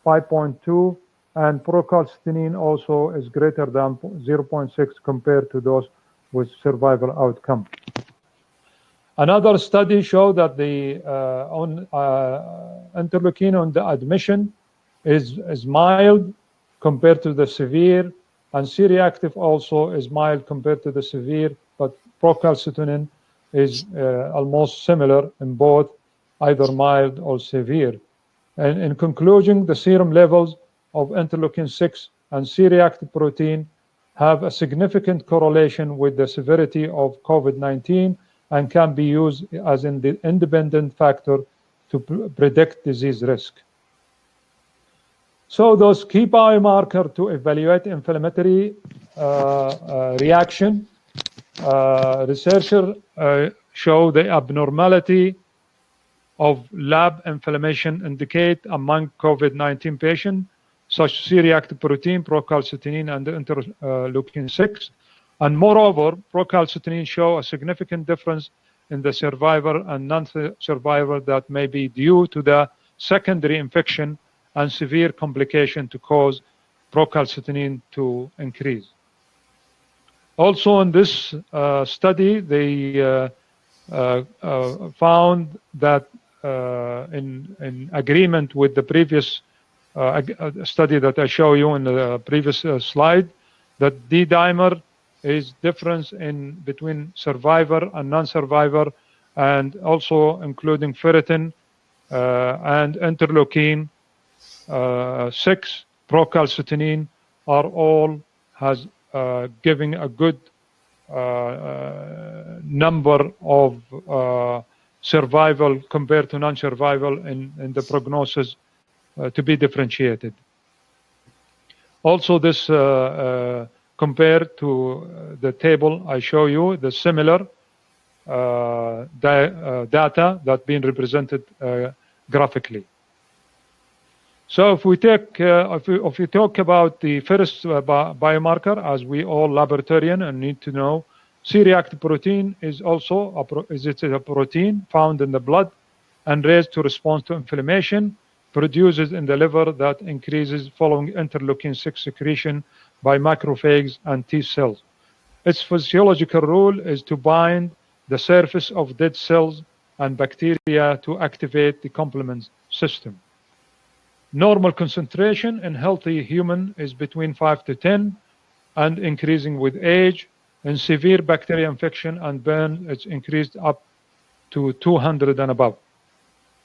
5.2, and procalcitonin also is greater than 0.6 compared to those with survival outcome. Another study showed that the interleukin on the admission is mild compared to the severe, and C-reactive also is mild compared to the severe, but procalcitonin is almost similar in both, either mild or severe. And in conclusion, the serum levels of interleukin-6 and C-reactive protein have a significant correlation with the severity of COVID-19 and can be used as an independent factor to predict disease risk. So those key biomarkers to evaluate inflammatory reaction, researchers show the abnormality of lab inflammation indicate among COVID-19 patients, such C-reactive protein, procalcitonin, and interleukin-6. And moreover, procalcitonin show a significant difference in the survivor and non-survivor that may be due to the secondary infection and severe complication to cause procalcitonin to increase. Also in this study, they found that in agreement with the previous study that I show you in the previous slide, that D-dimer is difference in between survivor and non-survivor, and also including ferritin and interleukin 6, procalcitonin are all has giving a good number of survival compared to non-survival in the prognosis to be differentiated. Also, this compared to the table I show you, the similar data that being represented graphically. So if we take, if we talk about the first biomarker, as we all laboratorian and need to know, C-reactive protein is also a protein found in the blood and raised to respond to inflammation, produces in the liver that increases following interleukin-6 secretion by macrophages and T cells. Its physiological role is to bind the surface of dead cells and bacteria to activate the complement system. Normal concentration in healthy human is between 5 to 10 and increasing with age. In severe bacterial infection and burn, it's increased up to 200 and above.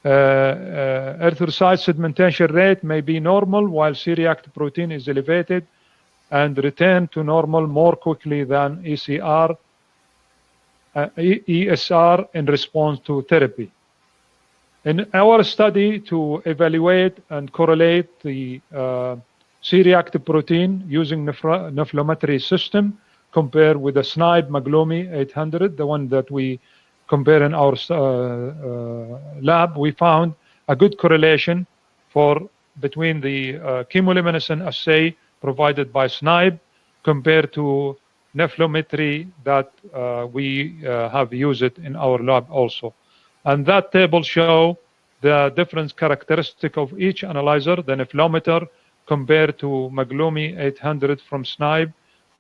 Erythrocyte sedimentation rate may be normal while C-reactive protein is elevated and return to normal more quickly than ESR in response to therapy. In our study to evaluate and correlate the C-reactive protein using nephelometry system compared with the Snibe Maglomi 800, the one that we compare in our lab, we found a good correlation between the chemoluminescent assay provided by Snibe compared to nephelometry that we have used it in our lab also. And that table show the different characteristic of each analyzer, the nephelometer compared to Maglomi 800 from Snibe,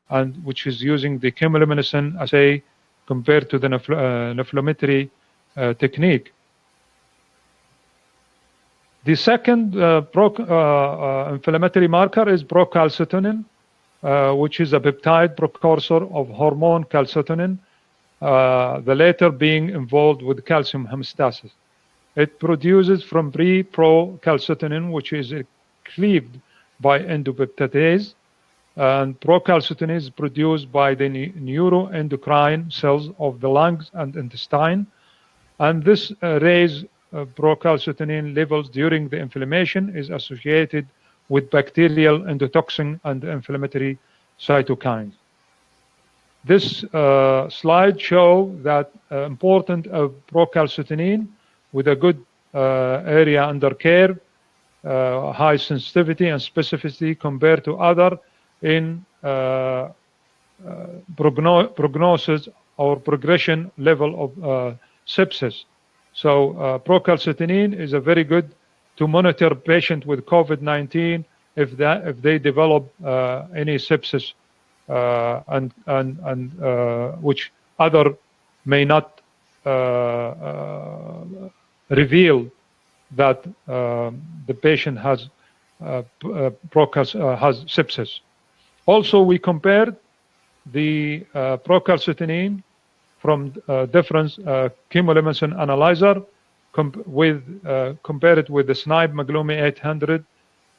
and which is using the chemoluminescent assay compared to the nephelometry technique. The second inflammatory marker is procalcitonin, which is a peptide precursor of hormone calcitonin, the latter being involved with calcium homeostasis. It produces from procalcitonin, which is cleaved by endopeptidase, and procalcitonin is produced by the neuroendocrine cells of the lungs and intestine, and this raise procalcitonin levels during the inflammation is associated with bacterial endotoxin and inflammatory cytokines. This slide show that important of procalcitonin with a good area under care, high sensitivity and specificity compared to other in prognosis or progression level of sepsis. So procalcitonin is a very good to monitor patient with COVID-19 if they develop any sepsis and which other may not reveal that the patient has sepsis. Also, we compared the procalcitonin from different chemoluminescent analyzer compared it with the Snibe Maglumi 800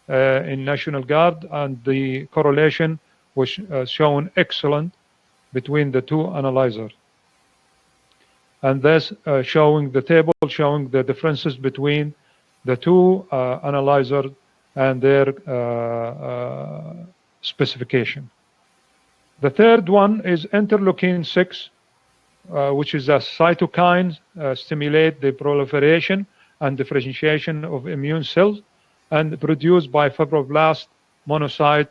in National Guard, and the correlation was shown excellent between the two analyzers. And thus showing the table showing the differences between the two analyzers and their specification. The third one is interleukin 6, which is a cytokine stimulate the proliferation and differentiation of immune cells and produced by fibroblast, monocyte,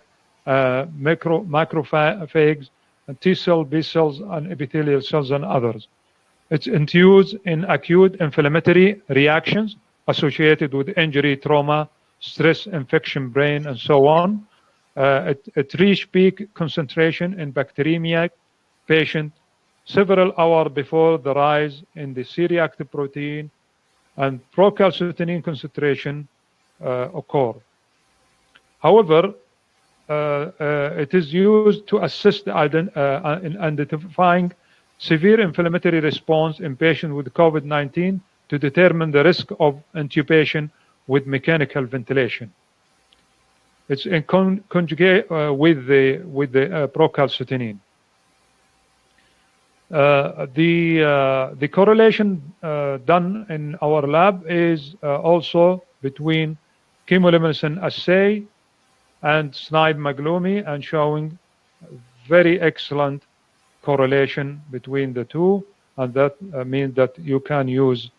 macrophages, and T cell, B cells, and epithelial cells, and others. It's induced in acute inflammatory reactions associated with injury, trauma, stress, infection, brain, and so on. It reached peak concentration in bacteremic patient several hours before the rise in the C-reactive protein and procalcitonin concentration occur. However, it is used to assist in identifying severe inflammatory response in patients with COVID-19 to determine the risk of intubation with mechanical ventilation. It's in conjugate with the procalcitonin. The correlation done in our lab is also between chemoluminescent assay and Snibe Maglumi, and showing very excellent correlation between the two, and that means that you can use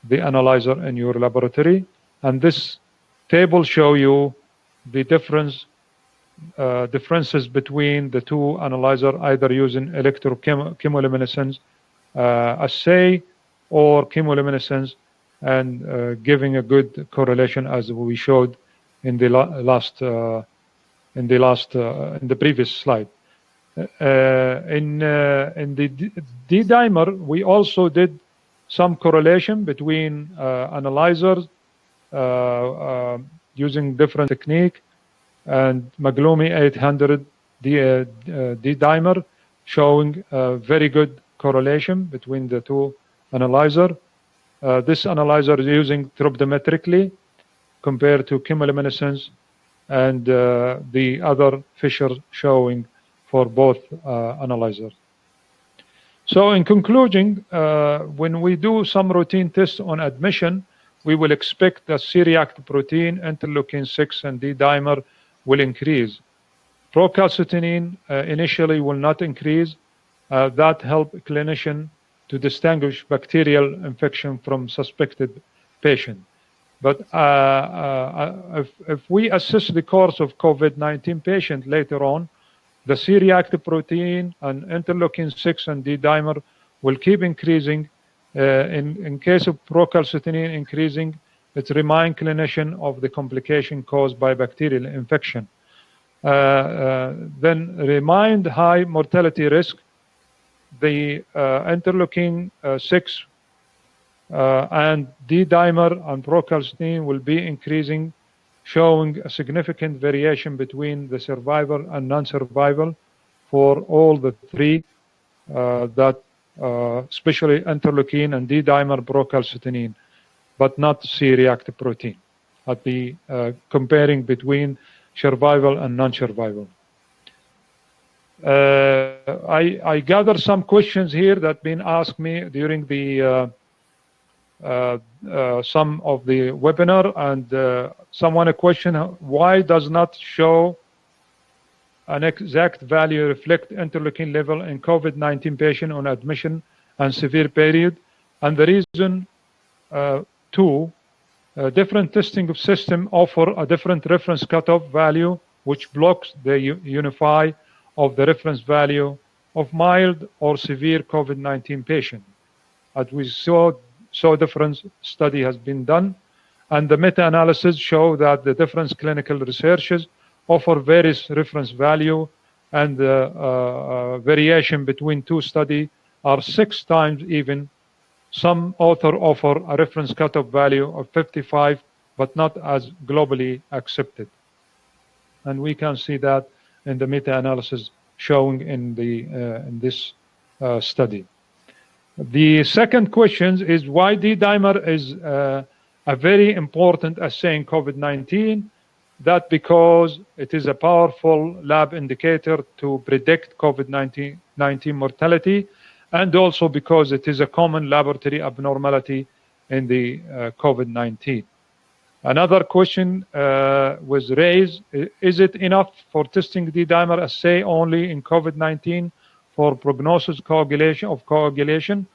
the analyzer in your laboratory. And this table show you the differences between the two analyzer, either using electrochemoluminescence assay or chemoluminescence, and giving a good correlation as we showed in the previous slide. In the D-dimer, we also did some correlation between analyzers using different technique, and Maglumi 800 D-dimer showing very good correlation between the two analyzer. This analyzer is using thrombometrically compared to chemoluminescence, and the other Fisher showing for both analyzers. So in conclusion, when we do some routine tests on admission, we will expect that C-reactive protein, interleukin 6, and D-dimer will increase. Procalcitonin initially will not increase. That help clinician to distinguish bacterial infection from suspected patient. But if we assess the course of COVID-19 patient later on, the C-reactive protein and interleukin 6 and D-dimer will keep increasing. In case of procalcitonin increasing, it reminds clinician of the complication caused by bacterial infection. Then remind high mortality risk. The interleukin 6 and D-dimer and procalcitonin will be increasing, showing a significant variation between the survival and non-survival for all the three, especially interleukin and D-dimer procalcitonin, but not C-reactive protein, at the comparing between survival and non-survival. I gather some questions here that been asked me during the some of the webinar, and someone a question: why does not show an exact value reflect interleukin level in COVID-19 patient on admission and severe period. And the reason, two, different testing system offer a different reference cutoff value, which blocks the unify of the reference value of mild or severe COVID-19 patient. As we saw different study has been done, and the meta-analysis show that the different clinical researches offer various reference value, and the variation between two studies are 6 times even. Some author offer a reference cutoff value of 55, but not as globally accepted. And we can see that in the meta-analysis showing in this study. The second question is why D-dimer is a very important assay in COVID-19. That because it is a powerful lab indicator to predict COVID-19 mortality, and also because it is a common laboratory abnormality in the COVID-19. Another question was raised, is it enough for testing D-dimer assay only in COVID-19 for prognosis coagulation?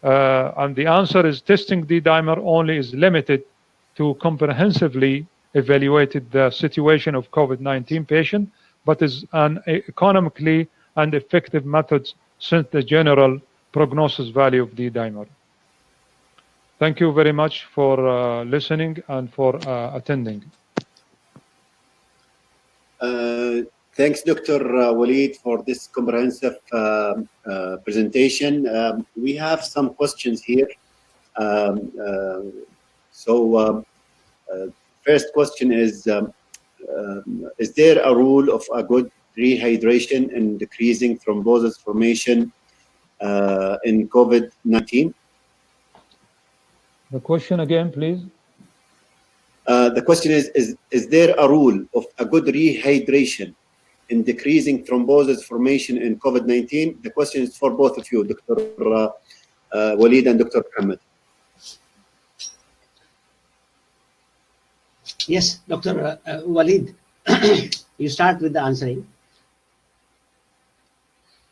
And the answer is testing D-dimer only is limited to comprehensively evaluated the situation of COVID-19 patient, but is an economically and effective method since the general prognosis value of D-dimer. Thank you very much for listening and for attending. Thanks, Dr. Waleed, for this comprehensive presentation. We have some questions here. First question is there a rule of a good rehydration in decreasing thrombosis formation in COVID-19? The question again, please. The question is there a rule of a good rehydration in decreasing thrombosis formation in COVID-19? The question is for both of you, Dr. Waleed and Dr. Muhammad. Yes, Dr. Waleed, you start with the answering.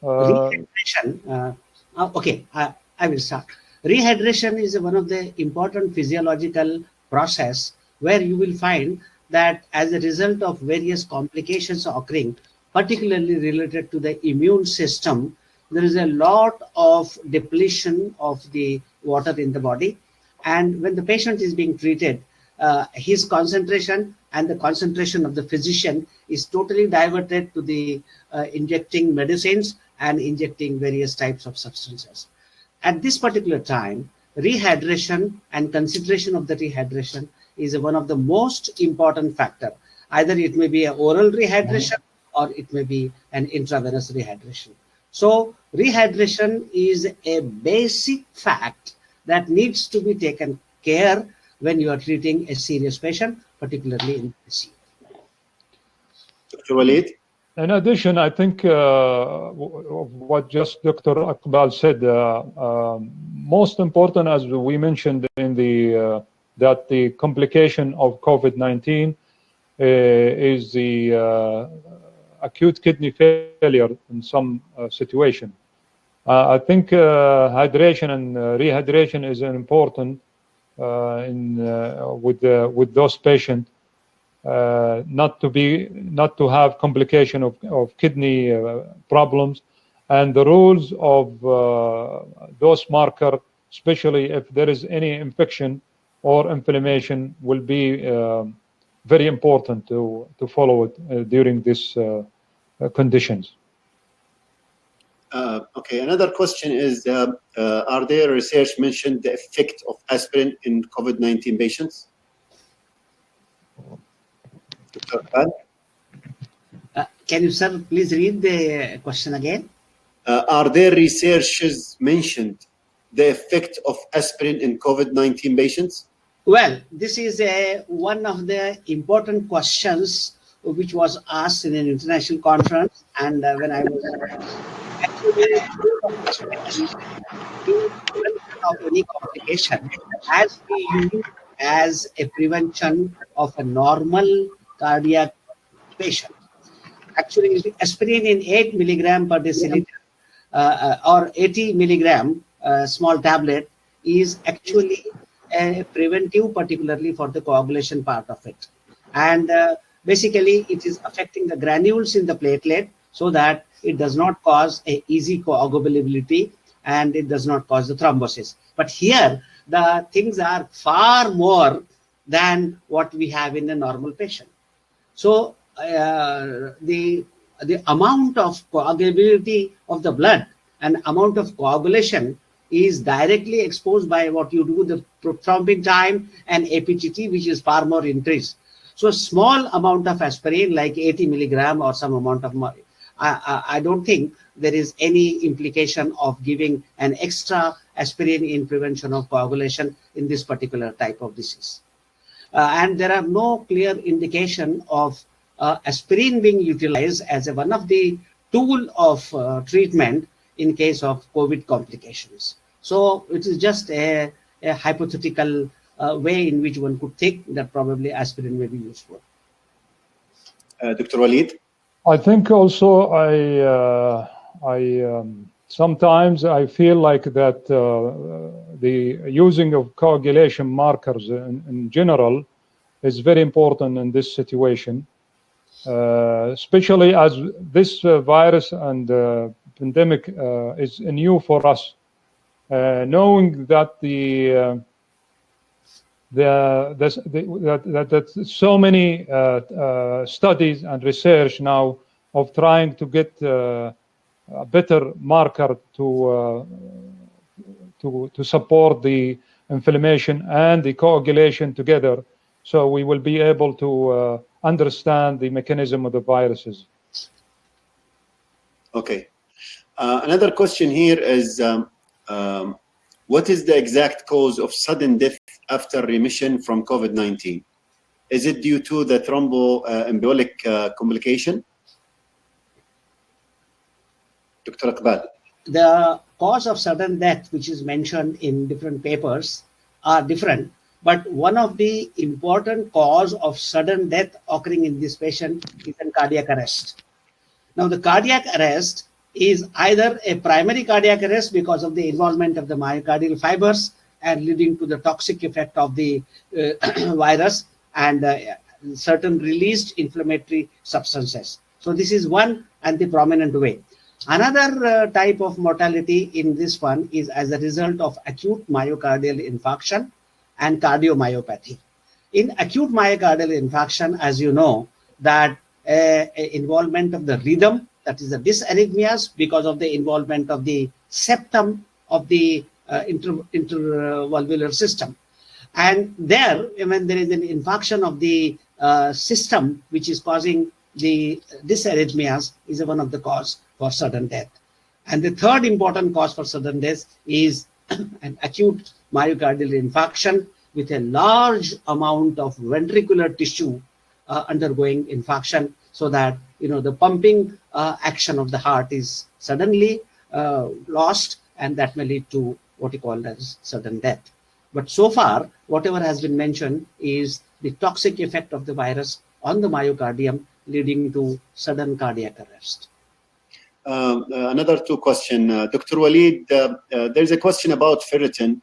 Rehydration. Okay, I will start. Rehydration is one of the important physiological process where you will find that as a result of various complications occurring, particularly related to the immune system, there is a lot of depletion of the water in the body. And when the patient is being treated, his concentration and the concentration of the physician is totally diverted to the injecting medicines and injecting various types of substances. At this particular time, rehydration and consideration of the rehydration is one of the most important factor. Either it may be an oral rehydration or it may be an intravenous rehydration. So rehydration is a basic fact that needs to be taken care when you are treating a serious patient, particularly in ICU. Dr. Waleed? In addition, I think what just Dr. Akbal said, most important, as we mentioned in the that the complication of COVID-19 is the acute kidney failure in some situation. I think hydration and rehydration is important with those patients. Not to have complication of kidney problems, and the rules of those marker, especially if there is any infection or inflammation, will be very important to follow it during these conditions. Okay, another question is, are there research mentioned the effect of aspirin in COVID-19 patients? Can you, sir, please read the question again? Are there researches mentioned the effect of aspirin in COVID-19 patients? Well, this is one of the important questions which was asked in an international conference, and when I was actually of any complication has been used as a prevention of a normal cardiac patient. actually aspirin in 8 milligram per deciliter or 80 milligram small tablet is actually a preventive, particularly for the coagulation part of it. And basically, it is affecting the granules in the platelet so that it does not cause a easy coagulability and it does not cause the thrombosis. But here, the things are far more than what we have in a normal patient. So the amount of coagulability of the blood and amount of coagulation is directly exposed by what you do, the thrombin time and APTT, which is far more increased. So a small amount of aspirin, like 80 milligram or some amount of, I don't think there is any implication of giving an extra aspirin in prevention of coagulation in this particular type of disease. And there are no clear indication of aspirin being utilized as one of the tool of treatment in case of COVID complications. So it is just a hypothetical way in which one could think that probably aspirin may be useful. Dr. Walid? I think also sometimes I feel like that the using of coagulation markers in general is very important in this situation, especially as this virus and pandemic is new for us. Knowing that that so many studies and research now of trying to get a better marker to support the inflammation and the coagulation together, so we will be able to understand the mechanism of the viruses. Okay. Another question here is, what is the exact cause of sudden death after remission from COVID-19? Is it due to the thromboembolic complication? Dr. Iqbal. The cause of sudden death, which is mentioned in different papers, are different. But one of the important cause of sudden death occurring in this patient is a cardiac arrest. Now, the cardiac arrest is either a primary cardiac arrest because of the involvement of the myocardial fibers and leading to the toxic effect of the virus and certain released inflammatory substances. So this is one and the prominent way. Another type of mortality in this one is as a result of acute myocardial infarction and cardiomyopathy. In acute myocardial infarction, as you know, that involvement of the rhythm, that is the dysarrhythmias, because of the involvement of the septum of the intervalvular system. And there, when there is an infarction of the system, which is causing the dysarrhythmias, is one of the cause for sudden death. And the third important cause for sudden death is an acute myocardial infarction with a large amount of ventricular tissue undergoing infarction, so that the pumping action of the heart is suddenly lost, and that may lead to what you call as sudden death. But so far, whatever has been mentioned is the toxic effect of the virus on the myocardium, leading to sudden cardiac arrest. Another two questions. Dr. Walid, there's a question about ferritin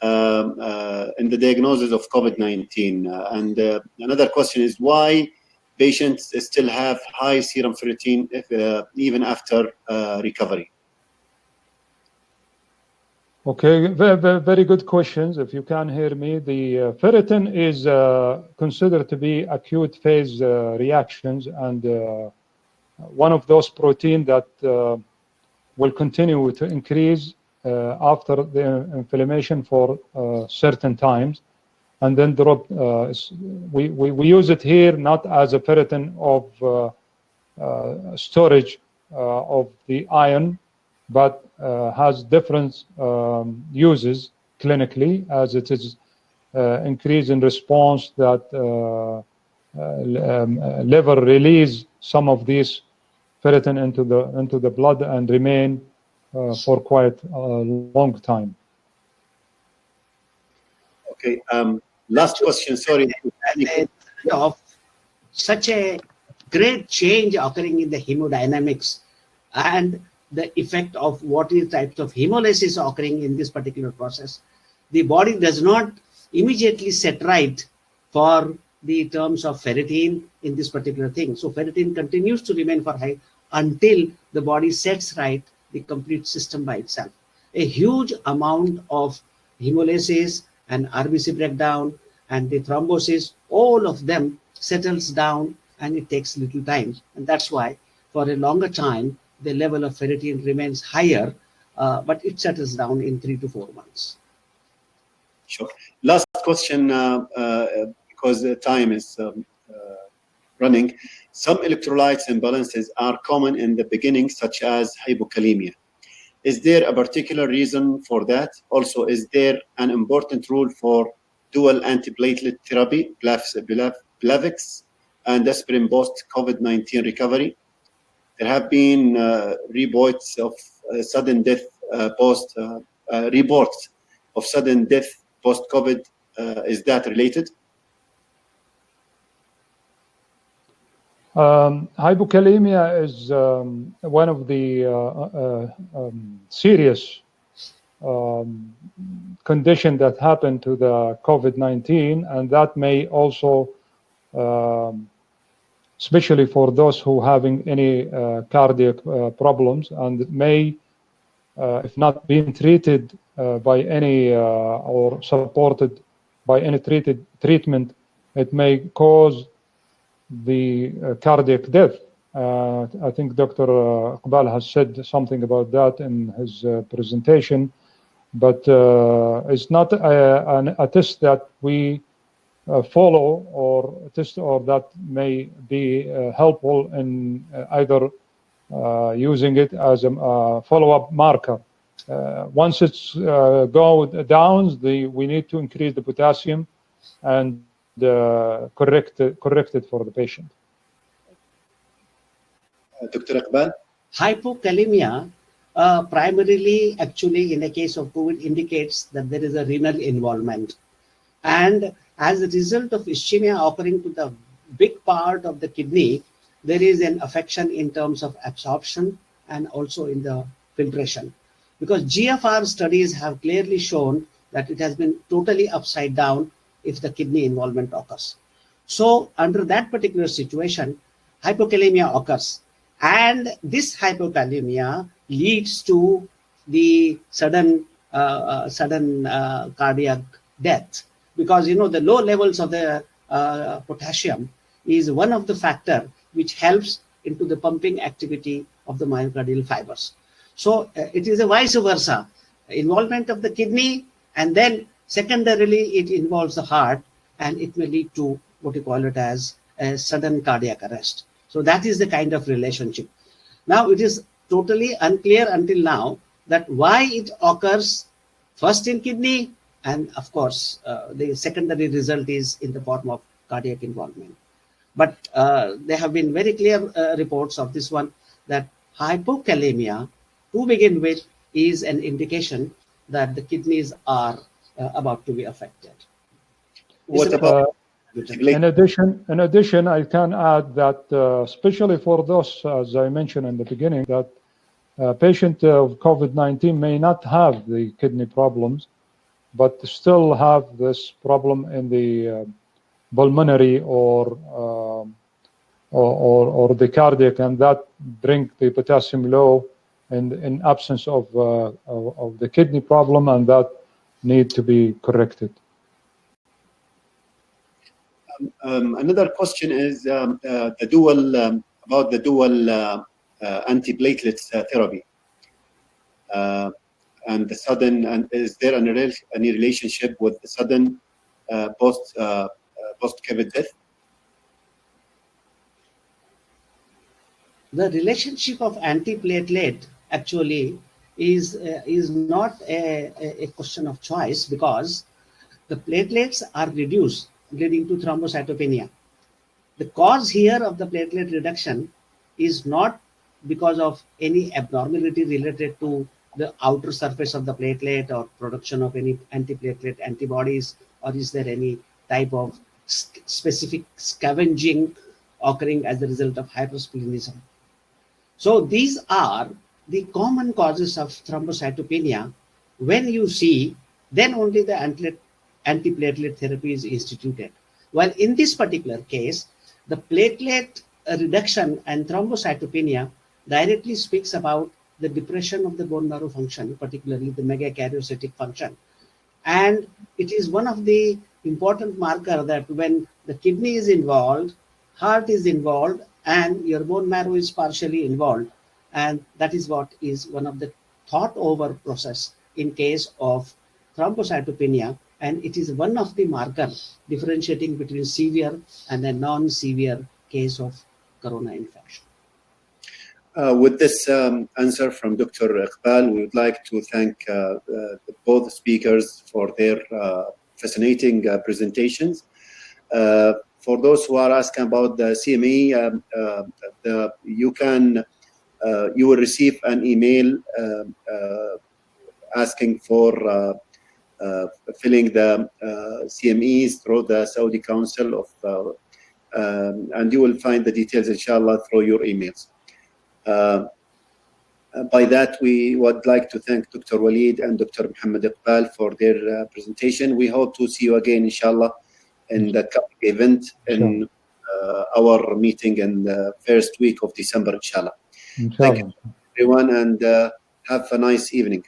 in the diagnosis of COVID-19. And another question is why patients still have high serum ferritin even after recovery? Okay, very good questions. If you can hear me, the ferritin is considered to be acute phase reactions, and one of those proteins that will continue to increase after the inflammation for certain times, and then drop. We use it here not as a ferritin of storage of the iron, but has different uses clinically, as it is increase in response that liver release some of these ferritin into the blood and remain for quite a long time. Okay. Last question. Sorry. Of such a great change occurring in the hemodynamics and the effect of what is types of hemolysis occurring in this particular process. The body does not immediately set right for the terms of ferritin in this particular thing. So ferritin continues to remain for high until the body sets right the complete system by itself. A huge amount of hemolysis and RBC breakdown and the thrombosis, all of them settles down, and it takes little time. And that's why for a longer time, the level of ferritin remains higher, but it settles down in 3 to 4 months. Sure. Last question, because the time is running. Some electrolytes imbalances are common in the beginning, such as hypokalemia. Is there a particular reason for that? Also, is there an important rule for dual antiplatelet therapy, Plavix, and aspirin post-COVID-19 recovery? There have been reports of sudden death reports of sudden death post-COVID. Is that related? Hypokalemia is one of the serious condition that happened to the COVID-19, and that may also, especially for those who having any cardiac problems, and may, if not being treated by any or supported by any treatment, it may cause the cardiac death. I think Dr. Iqbal has said something about that in his presentation, but it's not a test that we follow, or a test or that may be helpful in either using it as a follow-up marker. Once it's go down, we need to increase the potassium and correct it for the patient. Dr. Iqbal? Hypokalemia primarily, actually, in the case of COVID, indicates that there is a renal involvement. And as a result of ischemia occurring to the big part of the kidney, there is an affection in terms of absorption and also in the filtration. Because GFR studies have clearly shown that it has been totally upside down if the kidney involvement occurs. So under that particular situation, hypokalemia occurs. And this hypokalemia leads to the sudden cardiac death. Because, you know, the low levels of the potassium is one of the factors which helps into the pumping activity of the myocardial fibers. So it is a vice versa, involvement of the kidney, and then secondarily it involves the heart, and it may lead to what you call it as a sudden cardiac arrest. So that is the kind of relationship. Now it is totally unclear until now that why it occurs first in kidney, and of course the secondary result is in the form of cardiac involvement. But there have been very clear reports of this one, that hypokalemia to begin with is an indication that the kidneys are about to be affected. What about in addition, I can add that especially for those, as I mentioned in the beginning, that patient of COVID-19 may not have the kidney problems, but still have this problem in the pulmonary or the cardiac, and that bring the potassium low in absence of the kidney problem, and that need to be corrected. Another question is about the dual antiplatelets therapy, and the sudden, and is there any relationship with the sudden post-COVID death? The relationship of antiplatelet actually is not a question of choice, because the platelets are reduced, leading to thrombocytopenia. The cause here of the platelet reduction is not because of any abnormality related to the outer surface of the platelet or production of any antiplatelet antibodies, or is there any type of specific scavenging occurring as a result of hypersplenism. So these are the common causes of thrombocytopenia. When you see, then only the antiplatelet therapy is instituted. While in this particular case, the platelet reduction and thrombocytopenia directly speaks about the depression of the bone marrow function, particularly the megakaryocytic function. And it is one of the important markers that when the kidney is involved, heart is involved, and your bone marrow is partially involved. And that is what is one of the thought over process in case of thrombocytopenia. And it is one of the markers differentiating between severe and a non-severe case of corona infection. With this answer from Dr. Iqbal, we would like to thank both speakers for their fascinating presentations. For those who are asking about the CME, you will receive an email asking for filling the CMEs through the Saudi Council of, and you will find the details, inshallah, through your emails. By that, we would like to thank Dr. Waleed and Dr. Muhammad Iqbal for their presentation. We hope to see you again, inshallah, in the event in our meeting in the first week of December, inshallah. Thank you, everyone, and have a nice evening.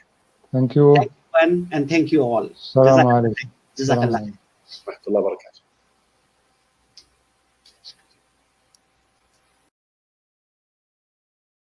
Thank you. Thank you, and thank you all. Assalamu alaikum. Jazakallah. Rahmatullah barakatuh.